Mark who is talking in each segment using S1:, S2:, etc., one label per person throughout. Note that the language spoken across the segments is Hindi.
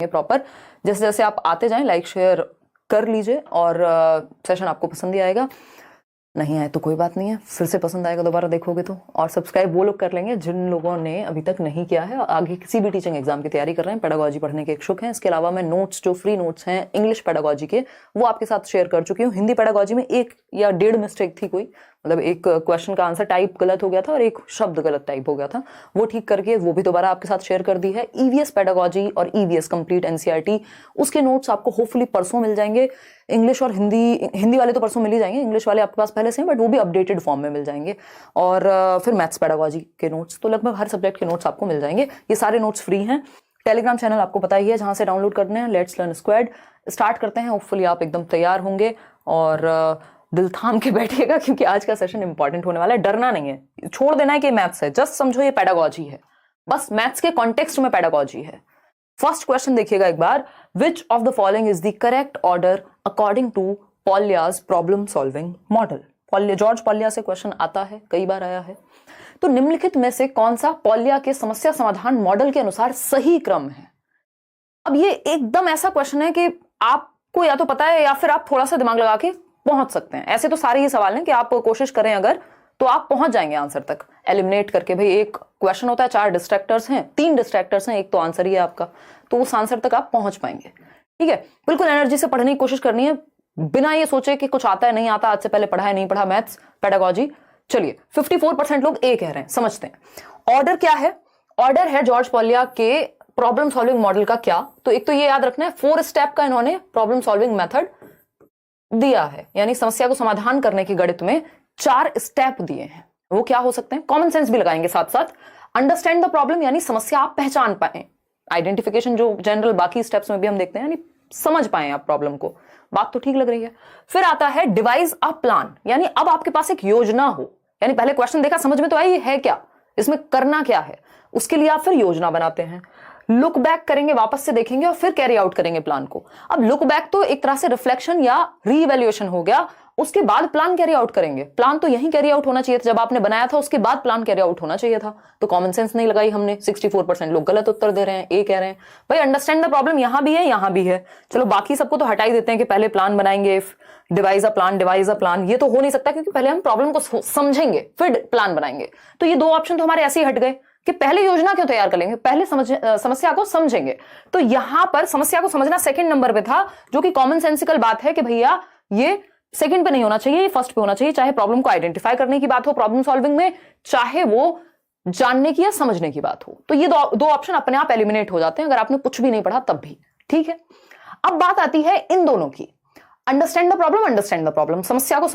S1: प्रॉपर। जैसे जैसे आप आते जाएं लाइक शेयर कर लीजिए और सेशन आपको पसंद ही आएगा, नहीं आए तो कोई बात नहीं है, फिर से पसंद आएगा दोबारा देखोगे तो। और सब्सक्राइब वो लोग कर लेंगे जिन लोगों ने अभी तक नहीं किया है, आगे किसी भी टीचिंग एग्जाम की तैयारी कर रहे हैं, पेडागोजी पढ़ने के इच्छुक हैं। इसके अलावा मैं नोट्स, जो फ्री नोट्स हैं इंग्लिश पेडागोजी के, वो आपके साथ शेयर कर चुकी हूँ। हिंदी पेडागोजी में 1 या 1.5 मिस्टेक थी कोई, मतलब एक क्वेश्चन का आंसर टाइप गलत हो गया था और एक शब्द गलत टाइप हो गया था, वो ठीक करके वो भी दोबारा आपके साथ शेयर कर दी है। ईवीएस पेडागोजी और ईवीएस कंप्लीट एनसीईआरटी, उसके नोट्स आपको होपफुली परसों मिल जाएंगे। इंग्लिश और हिंदी वाले तो परसों मिल ही जाएंगे, इंग्लिश वाले आपके पास पहले से हैं बट वो भी अपडेटेड फॉर्म में मिल जाएंगे। और फिर मैथ्स पेडागोजी के नोट्स, तो लगभग हर सब्जेक्ट के नोट्स आपको मिल जाएंगे। ये सारे नोट्स फ्री हैं। टेलीग्राम चैनल आपको पता ही है जहां से डाउनलोड करने हैं, लेट्स लर्न स्क्वाड। स्टार्ट करते हैं, होपफुली आप एकदम तैयार होंगे और दिल थाम के बैठिएगा क्योंकि आज का सेशन इंपॉर्टेंट होने वाला है। डरना नहीं है, छोड़ देना है कि मैथ्स है, जस्ट समझो ये पेडागोजी है, बस मैथ्स के कॉन्टेक्स्ट में पेडागोजी है। फर्स्ट क्वेश्चन देखिएगा एक बार, which of the following is the correct order according to Polya's problem solving model. George Polya से क्वेश्चन आता है, कई बार आया है। तो निम्नलिखित में से कौन सा पॉलिया के समस्या समाधान मॉडल के अनुसार सही क्रम है? अब ये एकदम ऐसा क्वेश्चन है कि आपको या तो पता है या फिर आप थोड़ा सा दिमाग लगा के पहुंच सकते हैं। ऐसे तो सारे ही सवाल हैं कि आप कोशिश करें अगर तो आप पहुंच जाएंगे आंसर तक एलिमिनेट करके। भाई एक क्वेश्चन होता है, 4 डिस्ट्रैक्टर्स हैं, 3 डिस्ट्रैक्टर्स हैं, एक तो आंसर ही है आपका, तो उस आंसर तक आप पहुंच पाएंगे। ठीक है, बिल्कुल एनर्जी से पढ़ने की कोशिश करनी है, बिना ये सोचे कि कुछ आता है नहीं आता, आज से पहले पढ़ा है नहीं पढ़ा मैथ्स पेडागोजी। चलिए 54% लोग ए कह रहे हैं, समझते हैं। ऑर्डर क्या है? ऑर्डर है जॉर्ज पॉलिया के प्रॉब्लम सॉल्विंग मॉडल का क्या? तो एक तो ये याद रखना है, 4 स्टेप का इन्होंने प्रॉब्लम सॉल्विंग मेथड दिया है, यानी समस्या को समाधान करने के गणित में 4 स्टेप दिए हैं। वो क्या हो सकते हैं? कॉमन सेंस भी लगाएंगे साथ साथ। अंडरस्टैंड द प्रॉब्लम, यानी समस्या आप पहचान पाए। आइडेंटिफिकेशन जो जनरल बाकी स्टेप्स में भी हम देखते हैं, यानी समझ पाए आप प्रॉब्लम को। बात तो ठीक लग रही है। फिर आता है डिवाइस अ प्लान, यानी अब आपके पास एक योजना हो, यानी पहले क्वेश्चन देखा, समझ में तो आई है क्या, इसमें करना क्या है, उसके लिए आप फिर योजना बनाते हैं। लुक बैक करेंगे, वापस से देखेंगे और फिर कैरी आउट करेंगे प्लान को। अब लुक बैक तो एक तरह से रिफ्लेक्शन या रीइवैल्यूएशन हो गया, उसके बाद प्लान कैरी आउट करेंगे। प्लान तो यहीं कैरी आउट होना चाहिए था जब आपने बनाया था, उसके बाद प्लान कैरी आउट होना चाहिए था। तो कॉमन सेंस नहीं लगाई हमने। 64% लोग गलत उत्तर दे रहे हैं, ए कह रहे हैं। भाई अंडरस्टैंड द प्रॉब्लम यहां भी है, यहां भी है। चलो बाकी सबको तो हटा ही देते हैं कि पहले प्लान बनाएंगे, डिवाइस अ प्लान, ये तो हो नहीं सकता क्योंकि पहले हम प्रॉब्लम को समझेंगे फिर प्लान बनाएंगे। तो ये 2 ऑप्शन तो हमारे ऐसे ही हट गए कि पहले योजना क्यों तैयार करेंगे, पहले समस्या को समझेंगे। तो यहां पर समस्या को समझना सेकंड नंबर पे था, जो कि कॉमन सेंसिकल बात है कि भैया ये सेकंड पे नहीं होना चाहिए, ये फर्स्ट पे होना चाहिए। चाहे प्रॉब्लम को आइडेंटिफाई करने की बात हो प्रॉब्लम सॉल्विंग में, चाहे वो जानने की या समझने की बात हो। तो ये दो ऑप्शन अपने आप एलिमिनेट हो जाते हैं अगर आपने कुछ भी नहीं पढ़ा तब भी। ठीक है, अब बात आती है इन दोनों की। अंडरस्टैंड द प्रॉब्लम, समस्या को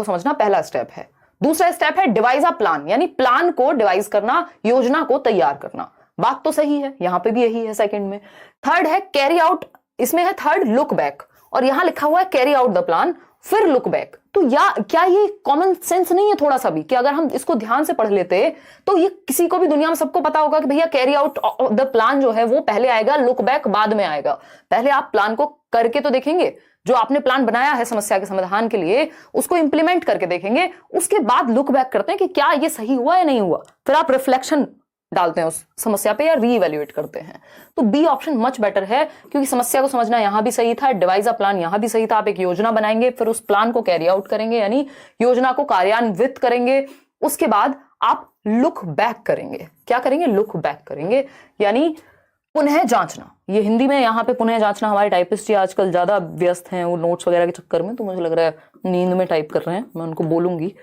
S1: समझना पहला स्टेप है। दूसरा स्टेप है डिवाइस अ प्लान, यानी प्लान को डिवाइस करना, योजना को तैयार करना। बात तो सही है, यहां पे भी यही है सेकंड में। थर्ड है कैरी आउट, इसमें है थर्ड लुक बैक, और यहां लिखा हुआ है कैरी आउट द प्लान फिर लुक बैक। तो क्या ये कॉमन सेंस नहीं है थोड़ा सा भी, कि अगर हम इसको ध्यान से पढ़ लेते तो ये किसी को भी दुनिया में सबको पता होगा कि भैया कैरी आउट द प्लान जो है वो पहले आएगा, लुक बैक बाद में आएगा। पहले आप प्लान को करके तो देखेंगे, जो आपने प्लान बनाया है समस्या के समाधान के लिए उसको इंप्लीमेंट करके देखेंगे, उसके बाद लुक बैक करते हैं कि क्या ये सही हुआ या नहीं हुआ, फिर आप रिफ्लेक्शन डालते हैं उस समस्या पे या रीइवैल्यूएट करते हैं। तो बी ऑप्शन मच बेटर है, क्योंकि समस्या को समझना यहां भी सही था, डिवाइस अ प्लान यहां भी सही था। आप एक योजना बनाएंगे, फिर उस प्लान को कैरी आउट करेंगे, यानी योजना को कार्यान्वित करेंगे। उसके बाद आप लुक बैक करेंगे। क्या करेंगे? लुक बैक करेंगे, यानी पुनः जांचना। ये हिंदी में यहाँ पे पुनः जांचना, हमारे टाइपिस्ट आजकल ज्यादा व्यस्त हैं वो नोट्स वगैरह के चक्कर में, तो मुझे लग रहा है नींद में टाइप कर रहे हैं। मैं उनको बोलूंगी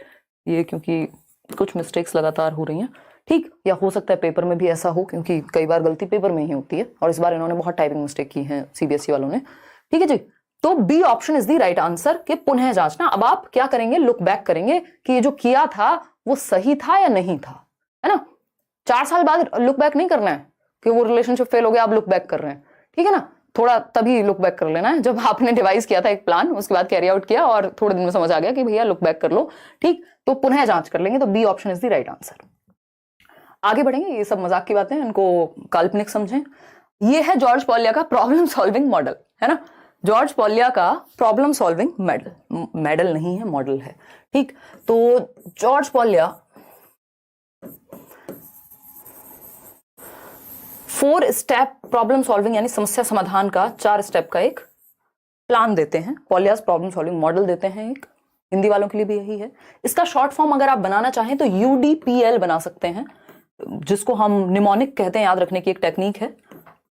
S1: ये, क्योंकि कुछ मिस्टेक्स लगातार हो रही हैं। ठीक, या हो सकता है पेपर में भी ऐसा हो, क्योंकि कई बार गलती पेपर में ही होती है और इस बार इन्होंने बहुत टाइपिंग मिस्टेक की है सीबीएसई वालों ने। ठीक है जी, तो B option is the right answer कि पुनः जांचना। अब आप क्या करेंगे? लुक बैक करेंगे कि ये जो किया था वो सही था या नहीं था, है ना। 4 साल बाद लुक बैक नहीं करना है कि वो रिलेशनशिप फेल हो गया, आप लुक बैक कर रहे हैं। ठीक है ना, थोड़ा तभी लुक बैक कर लेना है जब आपने डिवाइस किया था एक प्लान, उसके बाद कैरी आउट किया और थोड़े दिन में समझ आ गया कि भैया लुक बैक कर लो। ठीक, तो पुनः जांच कर लेंगे, तो B option is the right answer. आगे बढ़ेंगे, ये सब मजाक की बातें, इनको काल्पनिक समझें। ये है जॉर्ज पॉलिया का प्रॉब्लम सॉल्विंग मॉडल, है ना। जॉर्ज पॉलिया का प्रॉब्लम सॉल्विंग मॉडल नहीं है, मॉडल है। ठीक, तो जॉर्ज पॉलिया 4 स्टेप प्रॉब्लम सॉल्विंग यानी समस्या समाधान का 4 स्टेप का एक प्लान देते हैं, पॉलियास प्रॉब्लम सॉल्विंग मॉडल देते हैं एक, हिंदी वालों के लिए भी यही है। इसका शॉर्ट फॉर्म अगर आप बनाना चाहें तो UDPL बना सकते हैं, जिसको हम निमोनिक कहते हैं, याद रखने की एक टेक्निक है,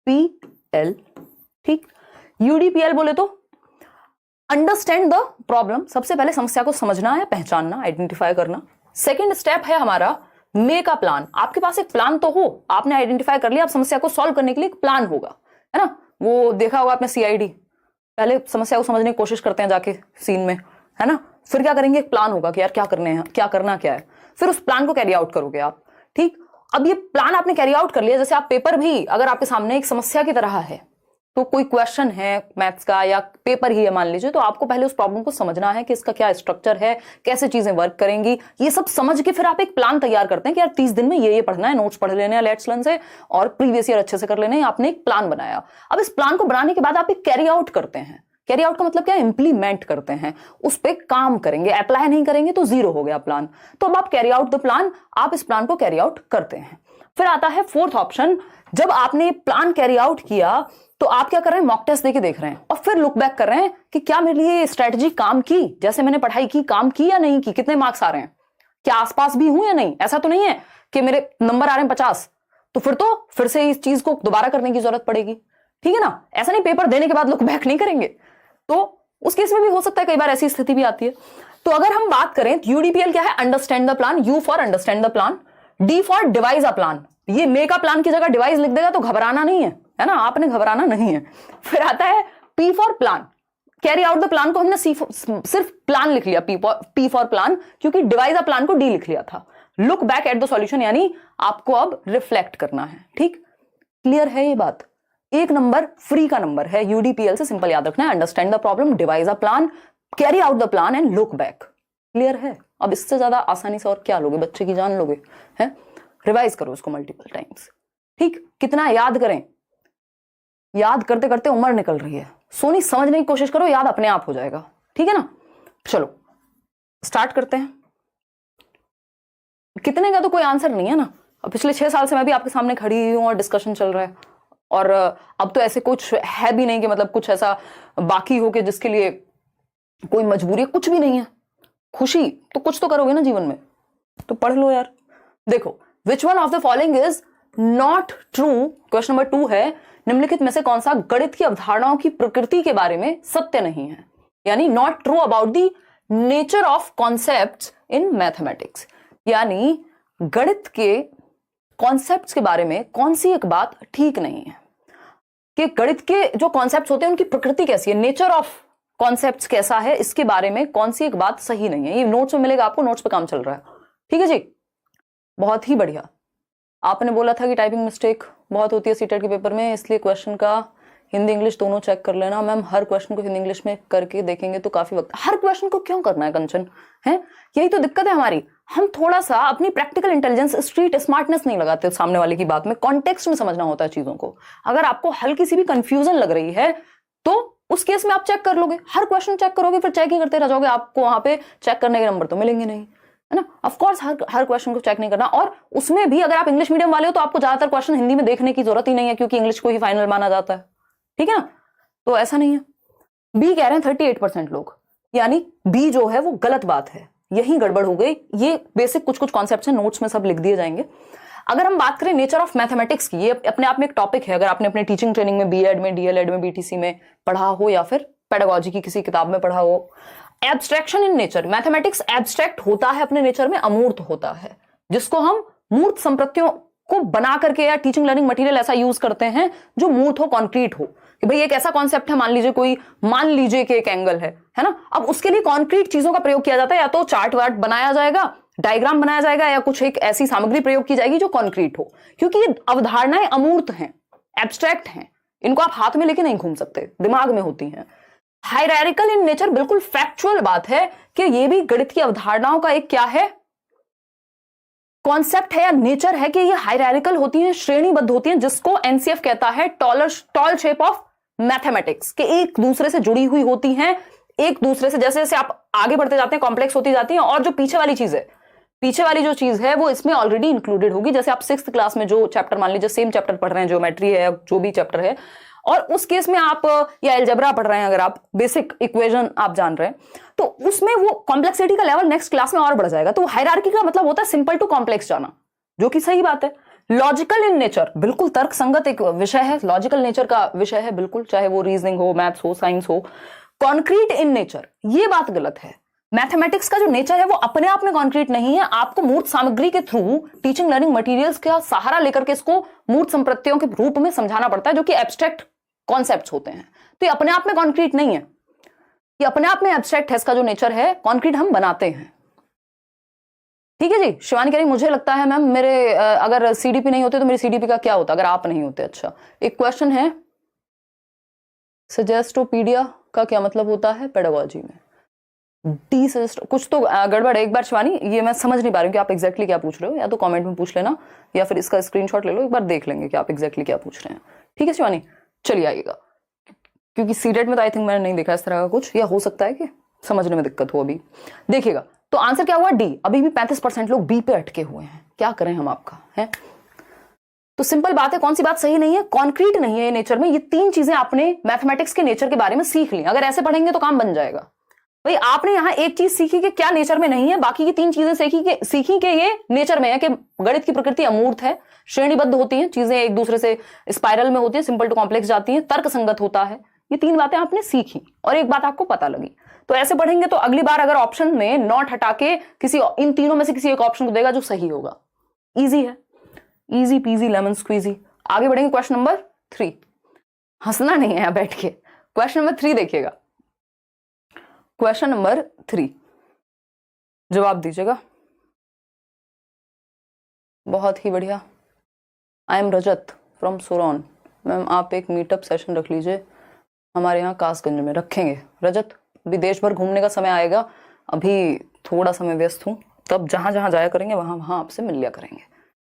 S1: PL। ठीक, UDPL बोले तो अंडरस्टैंड द प्रॉब्लम, सबसे पहले समस्या को समझना है, पहचानना, आइडेंटिफाई करना। सेकेंड स्टेप है हमारा मेक अ प्लान। आपके पास एक प्लान तो हो, आपने आइडेंटिफाई कर लिया, आप समस्या को सॉल्व करने के लिए एक प्लान होगा, है ना। वो देखा होगा आपने CID, पहले समस्या को समझने की कोशिश करते हैं जाके सीन में, है ना, फिर क्या करेंगे, एक प्लान होगा कि यार क्या करने हैं, क्या करना क्या है, फिर उस प्लान को कैरी आउट करोगे आप। ठीक, अब ये प्लान आपने कैरी आउट कर लिया, जैसे आप पेपर भी अगर आपके सामने एक समस्या की तरह है, तो कोई क्वेश्चन है मैथ्स का या पेपर ही है मान लीजिए, तो आपको पहले उस प्रॉब्लम को समझना है कि इसका क्या स्ट्रक्चर है, कैसे चीजें वर्क करेंगी, ये सब समझ के फिर आप एक प्लान तैयार करते हैं कि यार 30 दिन में ये पढ़ना है, नोट्स पढ़ लेने हैं लेट्स लर्न से, और प्रीवियस ईयर अच्छे से कर लेने हैं। आपने एक प्लान बनाया। अब इस प्लान को बनाने के बाद आप एक कैरी आउट करते हैं। कैरी आउट का मतलब क्या, इंप्लीमेंट करते हैं, उस पर काम करेंगे। अप्लाई नहीं करेंगे तो जीरो हो गया प्लान। तो अब आप कैरी आउट द प्लान, आप इस प्लान को कैरी आउट करते हैं। फिर आता है फोर्थ ऑप्शन, जब आपने प्लान कैरी आउट किया तो आप क्या कर रहे हैं, मॉक टेस्ट देके देख रहे हैं और फिर लुक बैक कर रहे हैं कि क्या मेरे लिए स्ट्रेटजी काम की, जैसे मैंने पढ़ाई की काम की या नहीं की, कितने मार्क्स आ रहे हैं, क्या आसपास भी हूं या नहीं। ऐसा तो नहीं है कि मेरे नंबर आ रहे हैं 50 तो फिर से इस चीज को दोबारा करने की जरूरत पड़ेगी, ठीक है ना। ऐसा नहीं पेपर देने के बाद लुक बैक नहीं करेंगे, तो उस केस में भी हो सकता है, कई बार ऐसी स्थिति भी आती है। तो अगर हम बात करें UDPL क्या है, understand the plan, U for understand the plan, D for device a plan. ये मेक अ प्लान की जगह डिवाइस लिख देगा तो घबराना नहीं है ना, आपने घबराना नहीं है। फिर आता है P for plan, carry out the plan को हमने सिर्फ प्लान लिख लिया, P फॉर प्लान, क्योंकि डिवाइस अ प्लान को D लिख लिया था। Look back at the solution, यानी आपको अब रिफ्लेक्ट करना है। ठीक, क्लियर है ये बात। एक नंबर फ्री का नंबर है, UDPL से सिंपल याद रखना है, understand the problem, device a plan, carry out the plan and look back. Clear है। अब इससे ज्यादा आसानी से और क्या लोगे, बच्चे की जान लोगे, हैं। रिवाइज करो इसको मल्टीपल टाइम्स। ठीक, कितना याद करें, याद करते करते उम्र निकल रही है, सोनी समझने की कोशिश करो, याद अपने आप हो जाएगा, ठीक है ना। चलो स्टार्ट करते हैं। कितने का तो कोई आंसर नहीं है ना, अब पिछले 6 साल से मैं भी आपके सामने खड़ी हूं और डिस्कशन चल रहा है, और अब तो ऐसे कुछ है भी नहीं कि मतलब कुछ ऐसा बाकी हो कि जिसके लिए कोई मजबूरी, कुछ भी नहीं है। खुशी तो कुछ तो करोगे ना जीवन में, तो पढ़ लो यार। देखो, which one of the following is not true, question number 2 है, निम्नलिखित में से कौन सा गणित की अवधारणाओं की प्रकृति के बारे में सत्य नहीं है, यानी not true about the nature of concepts in mathematics, यानी गणित के कॉन्सेप्ट्स के बारे में कौन सी एक बात ठीक नहीं है, कि गणित के जो कॉन्सेप्ट्स होते हैं उनकी प्रकृति कैसी है, नेचर ऑफ कॉन्सेप्ट्स कैसा है, इसके बारे में कौन सी एक बात सही नहीं है। ये नोट्स में मिलेगा आपको, नोट्स पे काम चल रहा है, ठीक है जी, बहुत ही बढ़िया। आपने बोला था कि टाइपिंग मिस्टेक बहुत होती है सीटेट के पेपर में, इसलिए क्वेश्चन का हिंदी इंग्लिश दोनों चेक कर लेना। मैम हर क्वेश्चन को हिंदी इंग्लिश में करके देखेंगे तो काफी वक्त, हर क्वेश्चन को क्यों करना है कंचन, है यही तो दिक्कत है हमारी। हम थोड़ा सा अपनी प्रैक्टिकल इंटेलिजेंस, स्ट्रीट स्मार्टनेस नहीं लगाते सामने वाले की बात में, कॉन्टेक्स्ट में समझना होता है चीजों को। अगर आपको हल्की सी भी कंफ्यूजन लग रही है तो उस केस में आप चेक कर लोगे, हर क्वेश्चन चेक करोगे, फिर चेक ही करते रह जाओगे, आपको वहां पे चेक करने के नंबर तो मिलेंगे नहीं, है ना। ऑफ कोर्स हर क्वेश्चन को चेक नहीं करना, और उसमें भी अगर आप इंग्लिश मीडियम वाले हो तो आपको ज्यादातर क्वेश्चन हिंदी में देखने की जरूरत ही नहीं है, क्योंकि इंग्लिश को ही फाइनल माना जाता है, ठीक है ना। तो ऐसा नहीं है। बी कह रहे हैं 38% लोग, यानी बी जो है वो गलत बात है, यही गड़बड़ हो गई। ये बेसिक कुछ कॉन्सेप्ट्स हैं, नोट्स में सब लिख दिए जाएंगे। अगर हम बात करें नेचर ऑफ मैथमेटिक्स की, ये अपने आप में एक टॉपिक है, अगर आपने अपने टीचिंग ट्रेनिंग में बीएड में, डीएलएड में, बीटीसी में पढ़ा हो, या फिर पेडागोजी की किसी किताब में पढ़ा हो। Abstraction in nature, mathematics abstract होता है अपने नेचर में, अमूर्त होता है, जिसको हम मूर्त संप्रतियों को बना करके या टीचिंग लर्निंग मटेरियल ऐसा यूज करते हैं जो मूर्त हो, कॉन्क्रीट हो, कि भाई एक ऐसा कॉन्सेप्ट है, मान लीजिए कि एक एंगल है ना। अब उसके लिए कॉन्क्रीट चीजों का प्रयोग किया जाता है, या तो चार्ट वार्ट बनाया जाएगा, डायग्राम बनाया जाएगा, या कुछ एक ऐसी सामग्री प्रयोग की जाएगी जो कॉन्क्रीट हो, क्योंकि ये अवधारणाएं अमूर्त हैं, एब्स्ट्रैक्ट हैं, इनको आप हाथ में लेके नहीं घूम सकते, दिमाग में होती हैं। हायरार्किकल इन नेचर, बिल्कुल फैक्चुअल बात है कि ये भी गणित की अवधारणाओं का एक क्या है, कॉन्सेप्ट है या नेचर है, कि ये हायरार्किकल होती हैं, श्रेणीबद्ध होती हैं, जिसको एनसीएफ कहता है टॉल शेप ऑफ मैथमेटिक्स, के एक दूसरे से जुड़ी हुई होती हैं, एक दूसरे से जैसे जैसे आप आगे बढ़ते जाते हैं कॉम्प्लेक्स होती जाती हैं, और जो पीछे वाली चीज है पीछे वाली जो चीज है वो इसमें ऑलरेडी इंक्लूडेड होगी। जैसे आप 6th क्लास में जो चैप्टर, मान लीजिए सेम चैप्टर पढ़ रहे हैं, ज्योमेट्री है, जो भी चैप्टर है, और उस केस में आप या अलजेब्रा पढ़ रहे हैं, अगर आप बेसिक इक्वेशन आप जान रहे हैं, तो उसमें वो कॉम्प्लेक्सिटी का लेवल नेक्स्ट क्लास में और बढ़ जाएगा। तो हायरार्की का मतलब होता है सिंपल टू कॉम्प्लेक्स जाना, जो कि सही बात है। लॉजिकल इन नेचर, बिल्कुल तर्क संगत एक विषय है, लॉजिकल नेचर का विषय है बिल्कुल, चाहे वो रीजनिंग हो, मैथ्स हो, साइंस हो। कॉन्क्रीट इन नेचर, ये बात गलत है। मैथमेटिक्स का जो नेचर है वो अपने आप में कॉन्क्रीट नहीं है, आपको मूर्त सामग्री के थ्रू टीचिंग लर्निंग मटेरियल्स का सहारा लेकर के इसको मूर्त संप्रत्ययों के रूप में समझाना पड़ता है, जो कि एब्स्ट्रैक्ट कॉन्सेप्ट्स होते हैं। तो ये अपने आप में कॉन्क्रीट नहीं है, ये अपने आप में एब्स्ट्रैक्ट है, इसका जो नेचर है, कॉन्क्रीट हम बनाते हैं। ठीक है जी। शिवानी कह रही मुझे लगता है मैम मेरे अगर सीडीपी नहीं होते तो मेरी सीडीपी का क्या होता अगर आप नहीं होते। अच्छा, एक क्वेश्चन है, सजेस्टोपीडिया का क्या मतलब होता है पेडागोजी में? डी सजेस्ट, कुछ तो गड़बड़ है। एक बार शिवानी, ये मैं समझ नहीं पा रही हूँ कि आप एग्जैक्टली क्या पूछ रहे हो, या तो कमेंट में पूछ लेना या फिर इसका स्क्रीनशॉट ले लो, एक बार देख लेंगे कि आप एग्जैक्टली क्या पूछ रहे हैं। ठीक है शिवानी, चलिए आइएगा, क्योंकि सीटेट में तो आई थिंक मैंने नहीं देखा इस तरह का कुछ, या हो सकता है कि समझने में दिक्कत हो। अभी देखिएगा, तो आंसर क्या हुआ? डी। अभी भी 35% लोग बी पे अटके हुए हैं, क्या करें हम आपका है। तो सिंपल बात है, कौन सी बात सही नहीं है? कॉन्क्रीट नहीं है ये नेचर में। ये 3 चीजें आपने मैथमेटिक्स के नेचर के बारे में सीख ली, अगर ऐसे पढ़ेंगे तो काम बन जाएगा। भाई आपने यहां एक चीज सीखी कि क्या नेचर में नहीं है, बाकी की 3 चीजें सीखी कि ये नेचर में है, कि गणित की प्रकृति अमूर्त है, श्रेणीबद्ध होती हैं चीजें, एक दूसरे से स्पाइरल में होती है, सिंपल टू कॉम्प्लेक्स जाती हैं, तर्क संगत होता है। ये 3 बातें आपने सीखी और एक बात आपको पता लगी। तो ऐसे पढ़ेंगे तो अगली बार अगर ऑप्शन में नॉट हटा के किसी इन तीनों में से किसी एक ऑप्शन को देगा जो सही होगा। इजी है, इजी पीजी लेमन स्क्वीजी। आगे बढ़ेंगे, क्वेश्चन नंबर 3। हंसना नहीं है यहां बैठ के। क्वेश्चन नंबर 3 देखिएगा, क्वेश्चन नंबर 3 जवाब दीजिएगा। बहुत ही बढ़िया। आई एम रजत फ्रॉम सोरॉन। मैम आप एक मीटअप सेशन रख लीजिए हमारे यहाँ कासगंज में। रखेंगे रजत, अभी देश भर घूमने का समय आएगा, अभी थोड़ा समय व्यस्त हूँ, तब जहां जहां जाया करेंगे वहां आपसे मिल लिया करेंगे।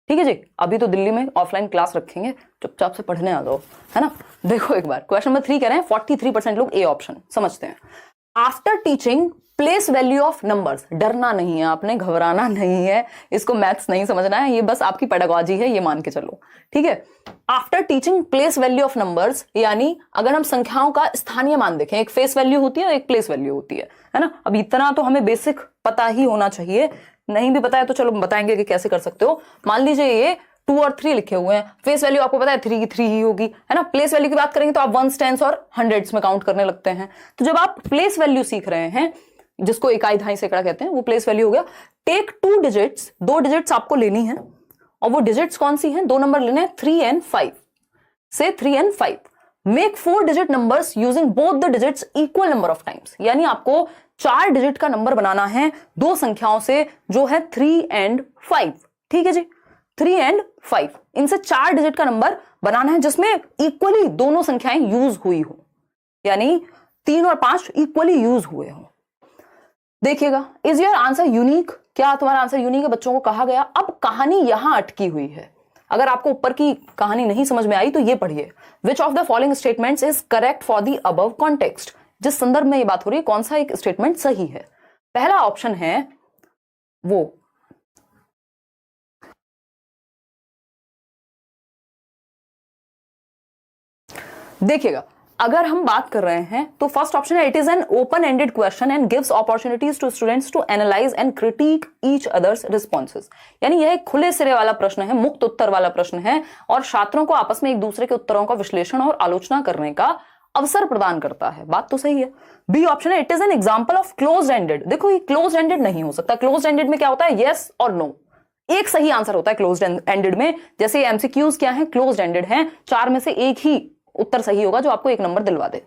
S1: ठीक है जी। अभी तो दिल्ली में ऑफलाइन क्लास रखेंगे, चुपचाप से पढ़ने आ जाओ, है ना। देखो एक बार, क्वेश्चन नंबर 3 कह रहे हैं 43% लोग ए ऑप्शन समझते हैं। After teaching place value of numbers, डरना नहीं है आपने, घबराना नहीं है, इसको मैथ्स नहीं समझना है, ये बस आपकी पेडागॉजी है, ये मान के चलो। ठीक है। After teaching place value of numbers, यानी अगर हम संख्याओं का स्थानीय मान देखें, एक फेस वैल्यू होती है और एक प्लेस वैल्यू होती है ना। अब इतना तो हमें बेसिक पता ही होना चाहिए, नहीं भी पता है तो चलो बताएंगे कि कैसे कर सकते हो। मान लीजिए ये 2 और 3 लिखे हुए हैं, फेस वैल्यू आपको पता है 3 की 3 ही होगी, है ना। प्लेस वैल्यू की बात करेंगे तो आप 1s 10s और 100s में काउंट करने लगते हैं। तो जब आप प्लेस वैल्यू सीख रहे हैं, जिसको इकाई दहाई सैकड़ा कहते हैं, वो प्लेस वैल्यू हो गया। टेक 2 डिजिट्स, 2 डिजिट्स आपको लेनी है, और वो डिजिट्स कौन सी हैं? 2 नंबर लेने हैं, 3 and 5 से 3 and 5। Make 4 digit numbers using both the digits equal number of times, यानी आपको 4 डिजिट का नंबर बनाना है 2 संख्याओं से, जो है 3 and 5। ठीक है जी, 3 and 5, इनसे 4 डिजिट का नंबर बनाना है जिसमें इक्वली दोनों संख्याएं यूज हुई हो, यानी 3 और 5 इक्वली यूज हुए हो। देखिएगा, इज योर आंसर यूनिक? क्या तुम्हारा आंसर यूनिक है? बच्चों को कहा गया। अब कहानी यहां अटकी हुई है, अगर आपको ऊपर की कहानी नहीं समझ में आई तो ये पढ़िए। विच of the following statements is correct for the above context? जिस संदर्भ में ये बात हो रही है, कौन सा एक स्टेटमेंट सही है? पहला ऑप्शन है वो, देखिएगा, अगर हम बात कर रहे हैं तो फर्स्ट ऑप्शन है, it is an open ended question and gives opportunities to students to analyse and critic each others responses. यानी यह एक खुले सिरे वाला प्रश्न है, मुक्त उत्तर वाला प्रश्न है, और छात्रों को आपस में एक दूसरे के उत्तरों का विश्लेषण और आलोचना करने का अवसर प्रदान करता है। बात तो सही है। बी ऑप्शन है, it is an example of close ended. देखो ये क्लोज एंडेड नहीं हो सकता। क्लोज एंडेड में क्या होता है? येस और नो, एक सही आंसर होता है क्लोज एंडेड में। जैसे एमसीक्यूज क्या है? क्लोज एंडेड है, 4 में से एक ही उत्तर सही होगा जो आपको 1 नंबर दिलवा दे।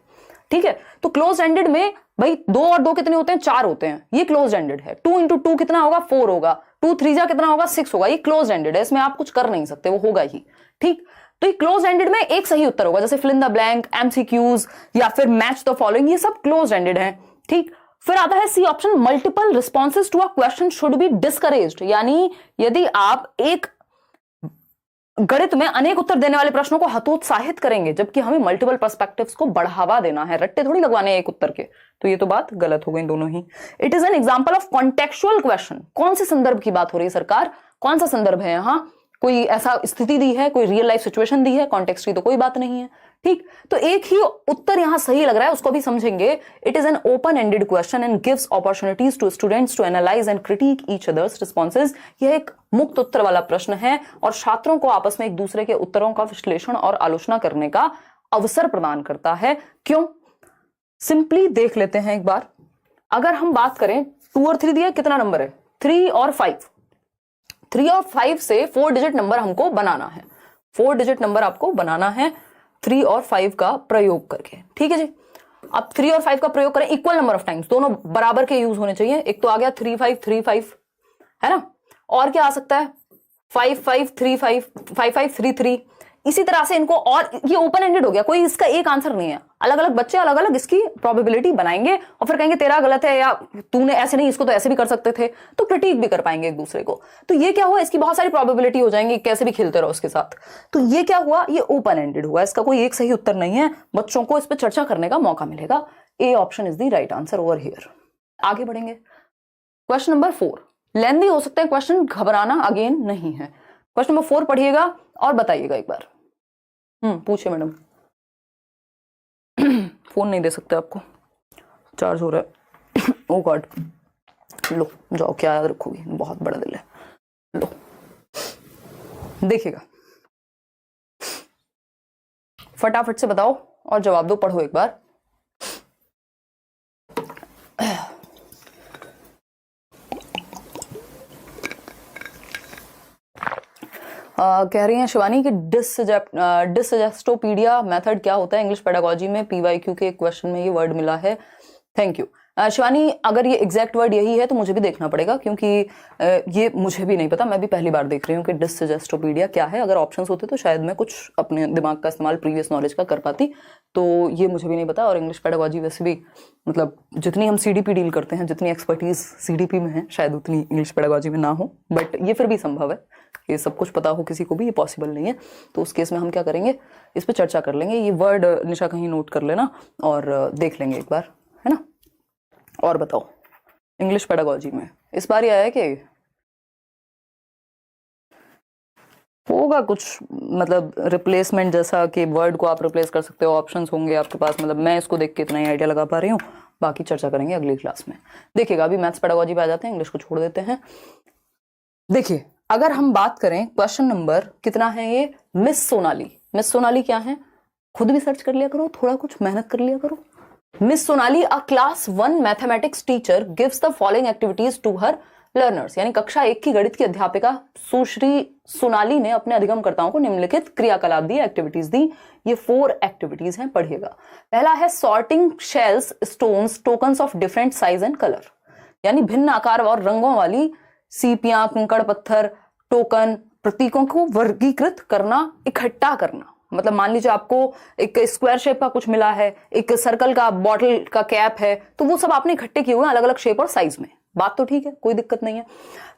S1: ठीक है, तो क्लोज एंडेड में भाई 2 और 2 कितने होते हैं? 4 होते हैं, ये क्लोज एंडेड है। 2 into 2 कितना होगा? 4 होगा। 2 3 जा कितना होगा? 6 होगा। ये क्लोज एंडेड है, इसमें आप कुछ कर नहीं सकते, वो होगा ही। ठीक, तो ये क्लोज एंडेड में एक सही उत्तर होगा, जैसे fill in the blank, MCQs या फिर मैच द फॉलोइंग, ये सब क्लोज एंडेड है। ठीक, फिर आता है C option, multiple responses to a question should be discouraged. यानी यदि आप एक गणित में अनेक उत्तर देने वाले प्रश्नों को हतोत्साहित करेंगे, जबकि हमें मल्टीपल पर्सपेक्टिव्स को बढ़ावा देना है, रट्टे थोड़ी लगवाने एक उत्तर के। तो ये तो बात गलत हो गई दोनों ही। It is an example of contextual question. कौन से संदर्भ की बात हो रही है सरकार, कौन सा संदर्भ है यहाँ, कोई ऐसा स्थिति दी है, कोई रियल लाइफ सिचुएशन दी है, कॉन्टेक्स्ट की तो कोई बात नहीं है। ठीक, तो एक ही उत्तर यहां सही लग रहा है, उसको भी समझेंगे। It is an open ended question and gives opportunities to students to analyse and critic each others responses. यह एक मुक्त उत्तर वाला प्रश्न है और छात्रों को आपस में एक दूसरे के उत्तरों का विश्लेषण और आलोचना करने का अवसर प्रदान करता है। क्यों, सिंपली देख लेते हैं एक बार। अगर हम बात करें 2 और 3 दिया, कितना नंबर है, 3 और 5। 3 और 5 से 4 डिजिट नंबर हमको बनाना है, 4 डिजिट नंबर आपको बनाना है 3 और 5 का प्रयोग करके। ठीक है जी, अब 3 और 5 का प्रयोग करें इक्वल नंबर ऑफ टाइम्स, दोनों बराबर के यूज होने चाहिए। एक तो आ गया 3 5 3 5, है ना, और क्या आ सकता है 5 5 3 5 5 5 3 3। इसी तरह से इनको, और ये ओपन एंडेड हो गया, कोई इसका एक आंसर नहीं है। अलग अलग बच्चे अलग अलग इसकी प्रोबेबिलिटी बनाएंगे और फिर कहेंगे तेरा गलत है या तूने ऐसे नहीं, इसको तो ऐसे भी कर सकते थे, तो क्रिटिक भी कर पाएंगे एक दूसरे को। तो ये क्या हुआ, इसकी बहुत सारी प्रोबेबिलिटी हो जाएंगी, कैसे भी खेलते रहो उसके साथ। तो ये क्या हुआ, ये ओपन एंडेड हुआ, इसका कोई एक सही उत्तर नहीं है, बच्चों को इस पर चर्चा करने का मौका मिलेगा। A option is the right answer over here. आगे बढ़ेंगे, क्वेश्चन नंबर 4। लेंथी हो सकते हैं क्वेश्चन, घबराना अगेन नहीं है। क्वेश्चन नंबर 4 पढ़िएगा और बताइएगा एक बार। पूछिए मैडम। फोन नहीं दे सकते आपको, चार्ज हो रहा है। ओ गॉड, लो जाओ, क्या याद रखोगी, बहुत बड़ा दिल है। लो देखिएगा, फटाफट से बताओ और जवाब दो, पढ़ो एक बार। कह रही हैं शिवानी कि डिसजेस्टोपीडिया मेथड क्या होता है इंग्लिश पेडागोजी में, पीवाईक्यू के क्वेश्चन में ये वर्ड मिला है। थैंक यू शिवानी, अगर ये एग्जैक्ट वर्ड यही है तो मुझे भी देखना पड़ेगा, क्योंकि ये मुझे भी नहीं पता, मैं भी पहली बार देख रही हूँ कि डिसजेस्टोपीडिया क्या है। अगर ऑप्शंस होते तो शायद मैं कुछ अपने दिमाग का इस्तेमाल प्रीवियस नॉलेज का कर पाती, तो ये मुझे भी नहीं पता। और इंग्लिश पेडागोजी वैसे भी, मतलब जितनी हम सीडीपी डील करते हैं, जितनी एक्सपर्टीज सीडीपी में है, शायद उतनी इंग्लिश पेडागोजी में ना हो, बट ये फिर भी संभव है, ये सब कुछ पता हो किसी को भी, ये पॉसिबल नहीं है। तो उस केस में हम क्या करेंगे, इस पर चर्चा कर लेंगे। ये वर्ड निशा कहीं नोट कर लेना और देख लेंगे एक बार, है ना। और बताओ इंग्लिश पेडागोजी में इस बार ये आया कि होगा कुछ, मतलब रिप्लेसमेंट जैसा कि वर्ड को आप रिप्लेस कर सकते हो, ऑप्शंस होंगे आपके पास। मतलब मैं इसको देख के इतना ही आइडिया लगा पा रही हूँ, बाकी चर्चा करेंगे अगली क्लास में। देखिएगा, अभी मैथ्स पेडागोजी पे आ जाते हैं, इंग्लिश को छोड़ देते हैं। देखिए, अगर हम बात करें क्वेश्चन नंबर कितना है ये, मिस सोनाली। मिस सोनाली क्या है, खुद भी सर्च कर लिया करो, थोड़ा कुछ मेहनत कर लिया करो। Miss Sonali, a class 1 mathematics teacher gives the following activities to her learners. यानी कक्षा 1 की गणित की अध्यापिका सुश्री सोनाली ने अपने अधिगमकर्ताओं को निम्नलिखित क्रियाकलाप दी, एक्टिविटीज दी। ये 4 एक्टिविटीज हैं, पढ़िएगा। पहला है sorting shells, stones, tokens of different size and colour. यानी भिन्न आकार और रंगों वाली सीपियां, कंकड़ पत्थर, टोकन, प्रतीकों को वर्गीकृत करना, इकट्ठा करना। मतलब मान लीजिए आपको एक स्क्वायर शेप का कुछ मिला है, एक सर्कल का बॉटल का कैप है, तो वो सब आपने इकट्ठे किए हुए हैं अलग अलग शेप और साइज में। बात तो ठीक है, कोई दिक्कत नहीं है।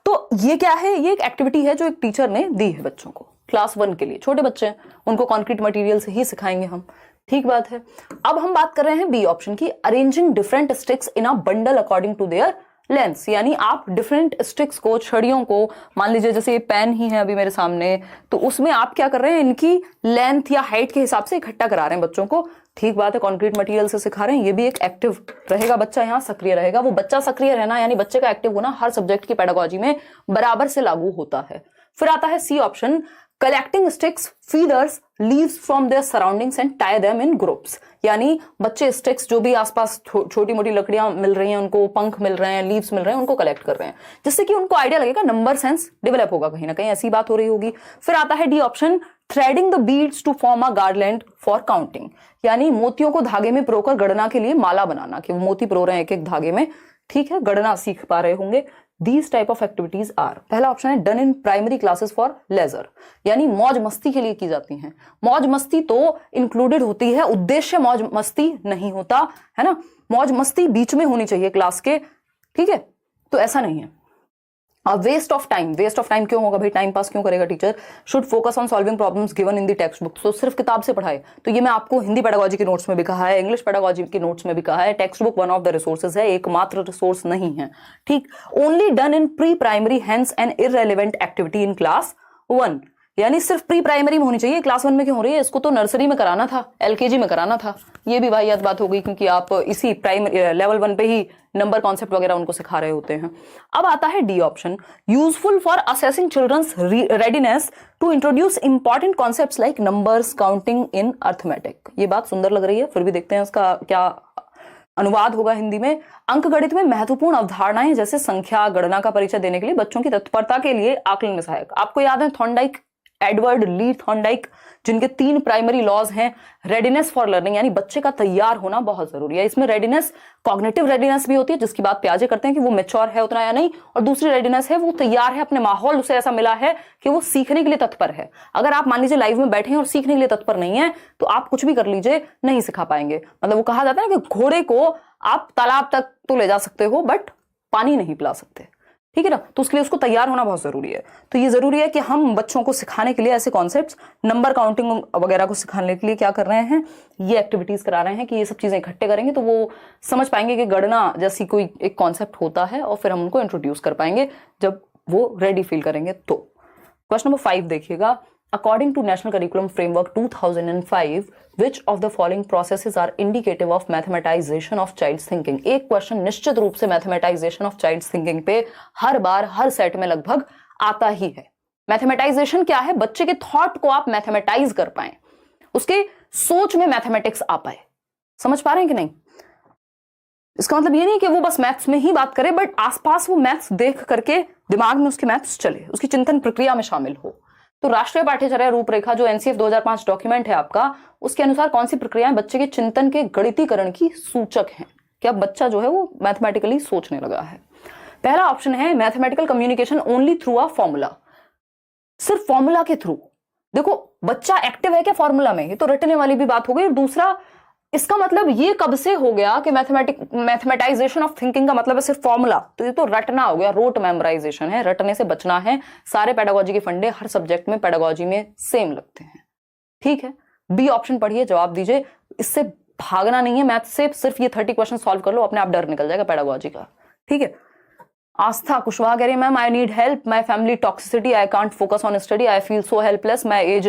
S1: तो ये क्या है, ये एक एक्टिविटी है जो एक टीचर ने दी है बच्चों को, क्लास 1 के लिए। छोटे बच्चे हैं, उनको कॉन्क्रीट मटेरियल से ही सिखाएंगे हम, ठीक बात है। अब हम बात कर रहे हैं बी ऑप्शन की, arranging different sticks in a bundle according to their lengths. यानी आप डिफरेंट स्टिक्स को, छड़ियों को, मान लीजिए जैसे ये पेन ही है अभी मेरे सामने, तो उसमें आप क्या कर रहे हैं, इनकी लेंथ या हाइट के हिसाब से इकट्ठा करा रहे हैं बच्चों को। ठीक बात है, कंक्रीट मटेरियल से सिखा रहे हैं, ये भी एक एक्टिव रहेगा, बच्चा यहाँ सक्रिय रहेगा। वो बच्चा सक्रिय रहना यानी बच्चे का एक्टिव होना हर सब्जेक्ट की पेडागोजी में बराबर से लागू होता है। फिर आता है C option, collecting sticks, feeders, leaves from their surroundings and tie them in groups. यानी बच्चे स्टिक्स, जो भी आसपास छोटी मोटी लकड़ियां मिल रही हैं उनको, पंख मिल रहे हैं, लीव्स मिल रहे हैं, उनको कलेक्ट कर रहे हैं, जिससे कि उनको आइडिया लगेगा, नंबर सेंस डेवलप होगा, कहीं ना कहीं ऐसी बात हो रही होगी। फिर आता है D option, threading the beads to form a garland for counting. यानी मोतियों को धागे में पिरोकर गणना के लिए माला बनाना, कि वो मोती पिरो रहे हैं एक एक धागे में, ठीक है, गणना सीख पा रहे होंगे। These type of activities are, पहला ऑप्शन है done in primary classes for leisure, यानी मौज मस्ती के लिए की जाती हैं। मौज मस्ती तो इंक्लूडेड होती है, उद्देश्य मौज मस्ती नहीं होता है ना, मौज मस्ती बीच में होनी चाहिए क्लास के, ठीक है, तो ऐसा नहीं है। वेस्ट ऑफ टाइम क्यों होगा भाई, टाइम पास क्यों करेगा teacher, should focus on solving problems given in the text book. तो सिर्फ किताब से पढ़ाए, तो ये मैं आपको हिंदी पेडागोजी के नोट्स में भी कहा है, इंग्लिश पेडागोजी के नोट्स में भी कहा है, textbook one of the resources है, एकमात्र रिसोर्स नहीं है, ठीक। Only done in pre primary, hence an irrelevant activity in class 1, यानी सिर्फ प्री प्राइमरी में होनी चाहिए, क्लास 1 में क्यों हो रही है, इसको तो नर्सरी में कराना था, एलकेजी में कराना था। ये भी वाहियात बात हो गई, क्योंकि आप इसी प्राइमरी लेवल 1 पे ही नंबर कॉन्सेप्ट वगैरह उनको सिखा रहे होते हैं। अब आता है D option, useful for assessing children's readiness to introduce important concepts like numbers, counting in arithmetic. ये बात सुंदर लग रही है, फिर भी देखते हैं इसका क्या अनुवाद होगा हिंदी में। अंक गणित में महत्वपूर्ण अवधारणाएं जैसे संख्या, गणना का परिचय देने के लिए बच्चों की तत्परता के लिए आकलन में सहायक। आपको याद है थॉर्नडाइक, एडवर्ड ली थॉर्नडाइक, जिनके 3 प्राइमरी लॉज हैं। रेडीनेस फॉर लर्निंग, यानी बच्चे का तैयार होना बहुत जरूरी है। इसमें रेडीनेस, कॉग्निटिव रेडीनेस भी होती है, जिसकी बात प्याजे करते हैं कि वो मैच्योर है उतना या नहीं, और दूसरी रेडीनेस है वो तैयार है, अपने माहौल उसे ऐसा मिला है कि वो सीखने के लिए तत्पर है। अगर आप मान लीजिए लाइव में बैठे हैं और सीखने के लिए तत्पर नहीं है, तो आप कुछ भी कर लीजिए नहीं सिखा पाएंगे। मतलब वो कहा जाता है ना कि घोड़े को आप तालाब तक तो ले जा सकते हो बट पानी नहीं पिला सकते, ठीक है ना। तो उसके लिए उसको तैयार होना बहुत जरूरी है। तो ये जरूरी है कि हम बच्चों को सिखाने के लिए ऐसे कॉन्सेप्ट्स, नंबर काउंटिंग वगैरह को सिखाने के लिए क्या कर रहे हैं, ये एक्टिविटीज करा रहे हैं कि ये सब चीजें इकट्ठे करेंगे तो वो समझ पाएंगे कि गणना जैसी कोई एक कॉन्सेप्ट होता है, और फिर हम उनको इंट्रोड्यूस कर पाएंगे जब वो रेडी फील करेंगे। तो क्वेश्चन नंबर 5 देखिएगा, according to national curriculum framework 2005 which of the following processes are indicative of mathematization of child's thinking। एक क्वेश्चन निश्चित रूप से mathematization of child's thinking पे हर बार हर सेट में लगभग आता ही है। मैथमेटाइजेशन क्या है, बच्चे के थॉट को आप मैथमेटाइज कर पाए, उसके सोच में मैथमेटिक्स आ पाए। समझ पा रहे हैं कि नहीं? इसका मतलब ये नहीं कि वो बस मैथ्स में ही बात करे, बट आसपास वो मैथ्स देख करके दिमाग में उसके मैथ्स चले, उसकी चिंतन प्रक्रिया में शामिल हो। तो राष्ट्रीय पाठ्यचर्या रूपरेखा जो एनसीएफ 2005 डॉक्यूमेंट है आपका, उसके अनुसार कौन सी प्रक्रियाएं बच्चे के चिंतन के गणितीकरण की सूचक हैं, कि अब बच्चा जो है वो मैथमेटिकली सोचने लगा है। पहला ऑप्शन है mathematical communication only through a formula, सिर्फ फॉर्मूला के थ्रू। देखो बच्चा एक्टिव है क्या फॉर्मूला में, ये तो रटने वाली भी बात हो गई। और दूसरा, इसका मतलब ये कब से हो गया कि मैथमेटाइजेशन ऑफ थिंकिंग का मतलब है सिर्फ फॉर्मूला, तो ये तो रटना हो गया, रोट मेमोराइजेशन है, रटने से बचना है। सारे पेडागोजी के फंडे हर सब्जेक्ट में पेडागोजी में सेम लगते हैं, ठीक है। बी ऑप्शन पढ़िए, जवाब दीजिए, इससे भागना नहीं है मैथ से, सिर्फ ये 30 क्वेश्चन सॉल्व कर लो, अपने आप डर निकल जाएगा पेडागोजी का, ठीक है। आस्था कुशवाहा कह रही है ma'am, I need help, my family toxicity, I can't focus on study, I feel so helpless, my age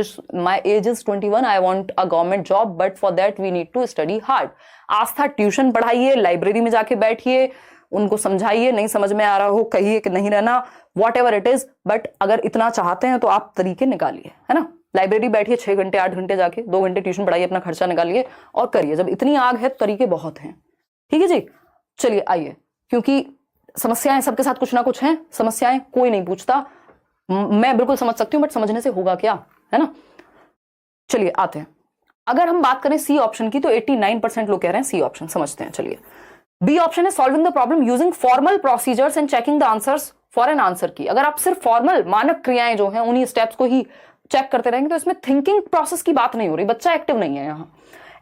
S1: is 21, I want a government job but for that we need to study hard. Aastha tuition पढ़ाइए, लाइब्रेरी में जाके बैठिए, उनको समझाइए, नहीं समझ में आ रहा हो कहिए कि नहीं रहना, what ever it is, but अगर इतना चाहते हैं तो आप तरीके निकालिए, है ना। लाइब्रेरी बैठिए 6 घंटे 8 घंटे जाके, 2 घंटे ट्यूशन पढ़ाइए, अपना खर्चा निकालिए और करिए। जब इतनी आग है तरीके बहुत हैं, ठीक है जी। चलिए आइए, क्योंकि समस्याएं सबके साथ कुछ ना कुछ हैं, समस्याएं कोई नहीं पूछता, मैं बिल्कुल समझ सकती हूं, बट समझने से होगा क्या, है ना। चलिए आते हैं, अगर हम बात करें सी ऑप्शन की तो 89% लोग कह रहे हैं सी ऑप्शन, समझते हैं। चलिए, बी ऑप्शन है solving the problem using formal procedures and checking the answers for an answer की। अगर आप सिर्फ फॉर्मल मानक क्रियाएं जो हैं उन्हीं स्टेप्स को ही चेक करते रहेंगे तो इसमें थिंकिंग प्रोसेस की बात नहीं हो रही, बच्चा एक्टिव नहीं है यहां।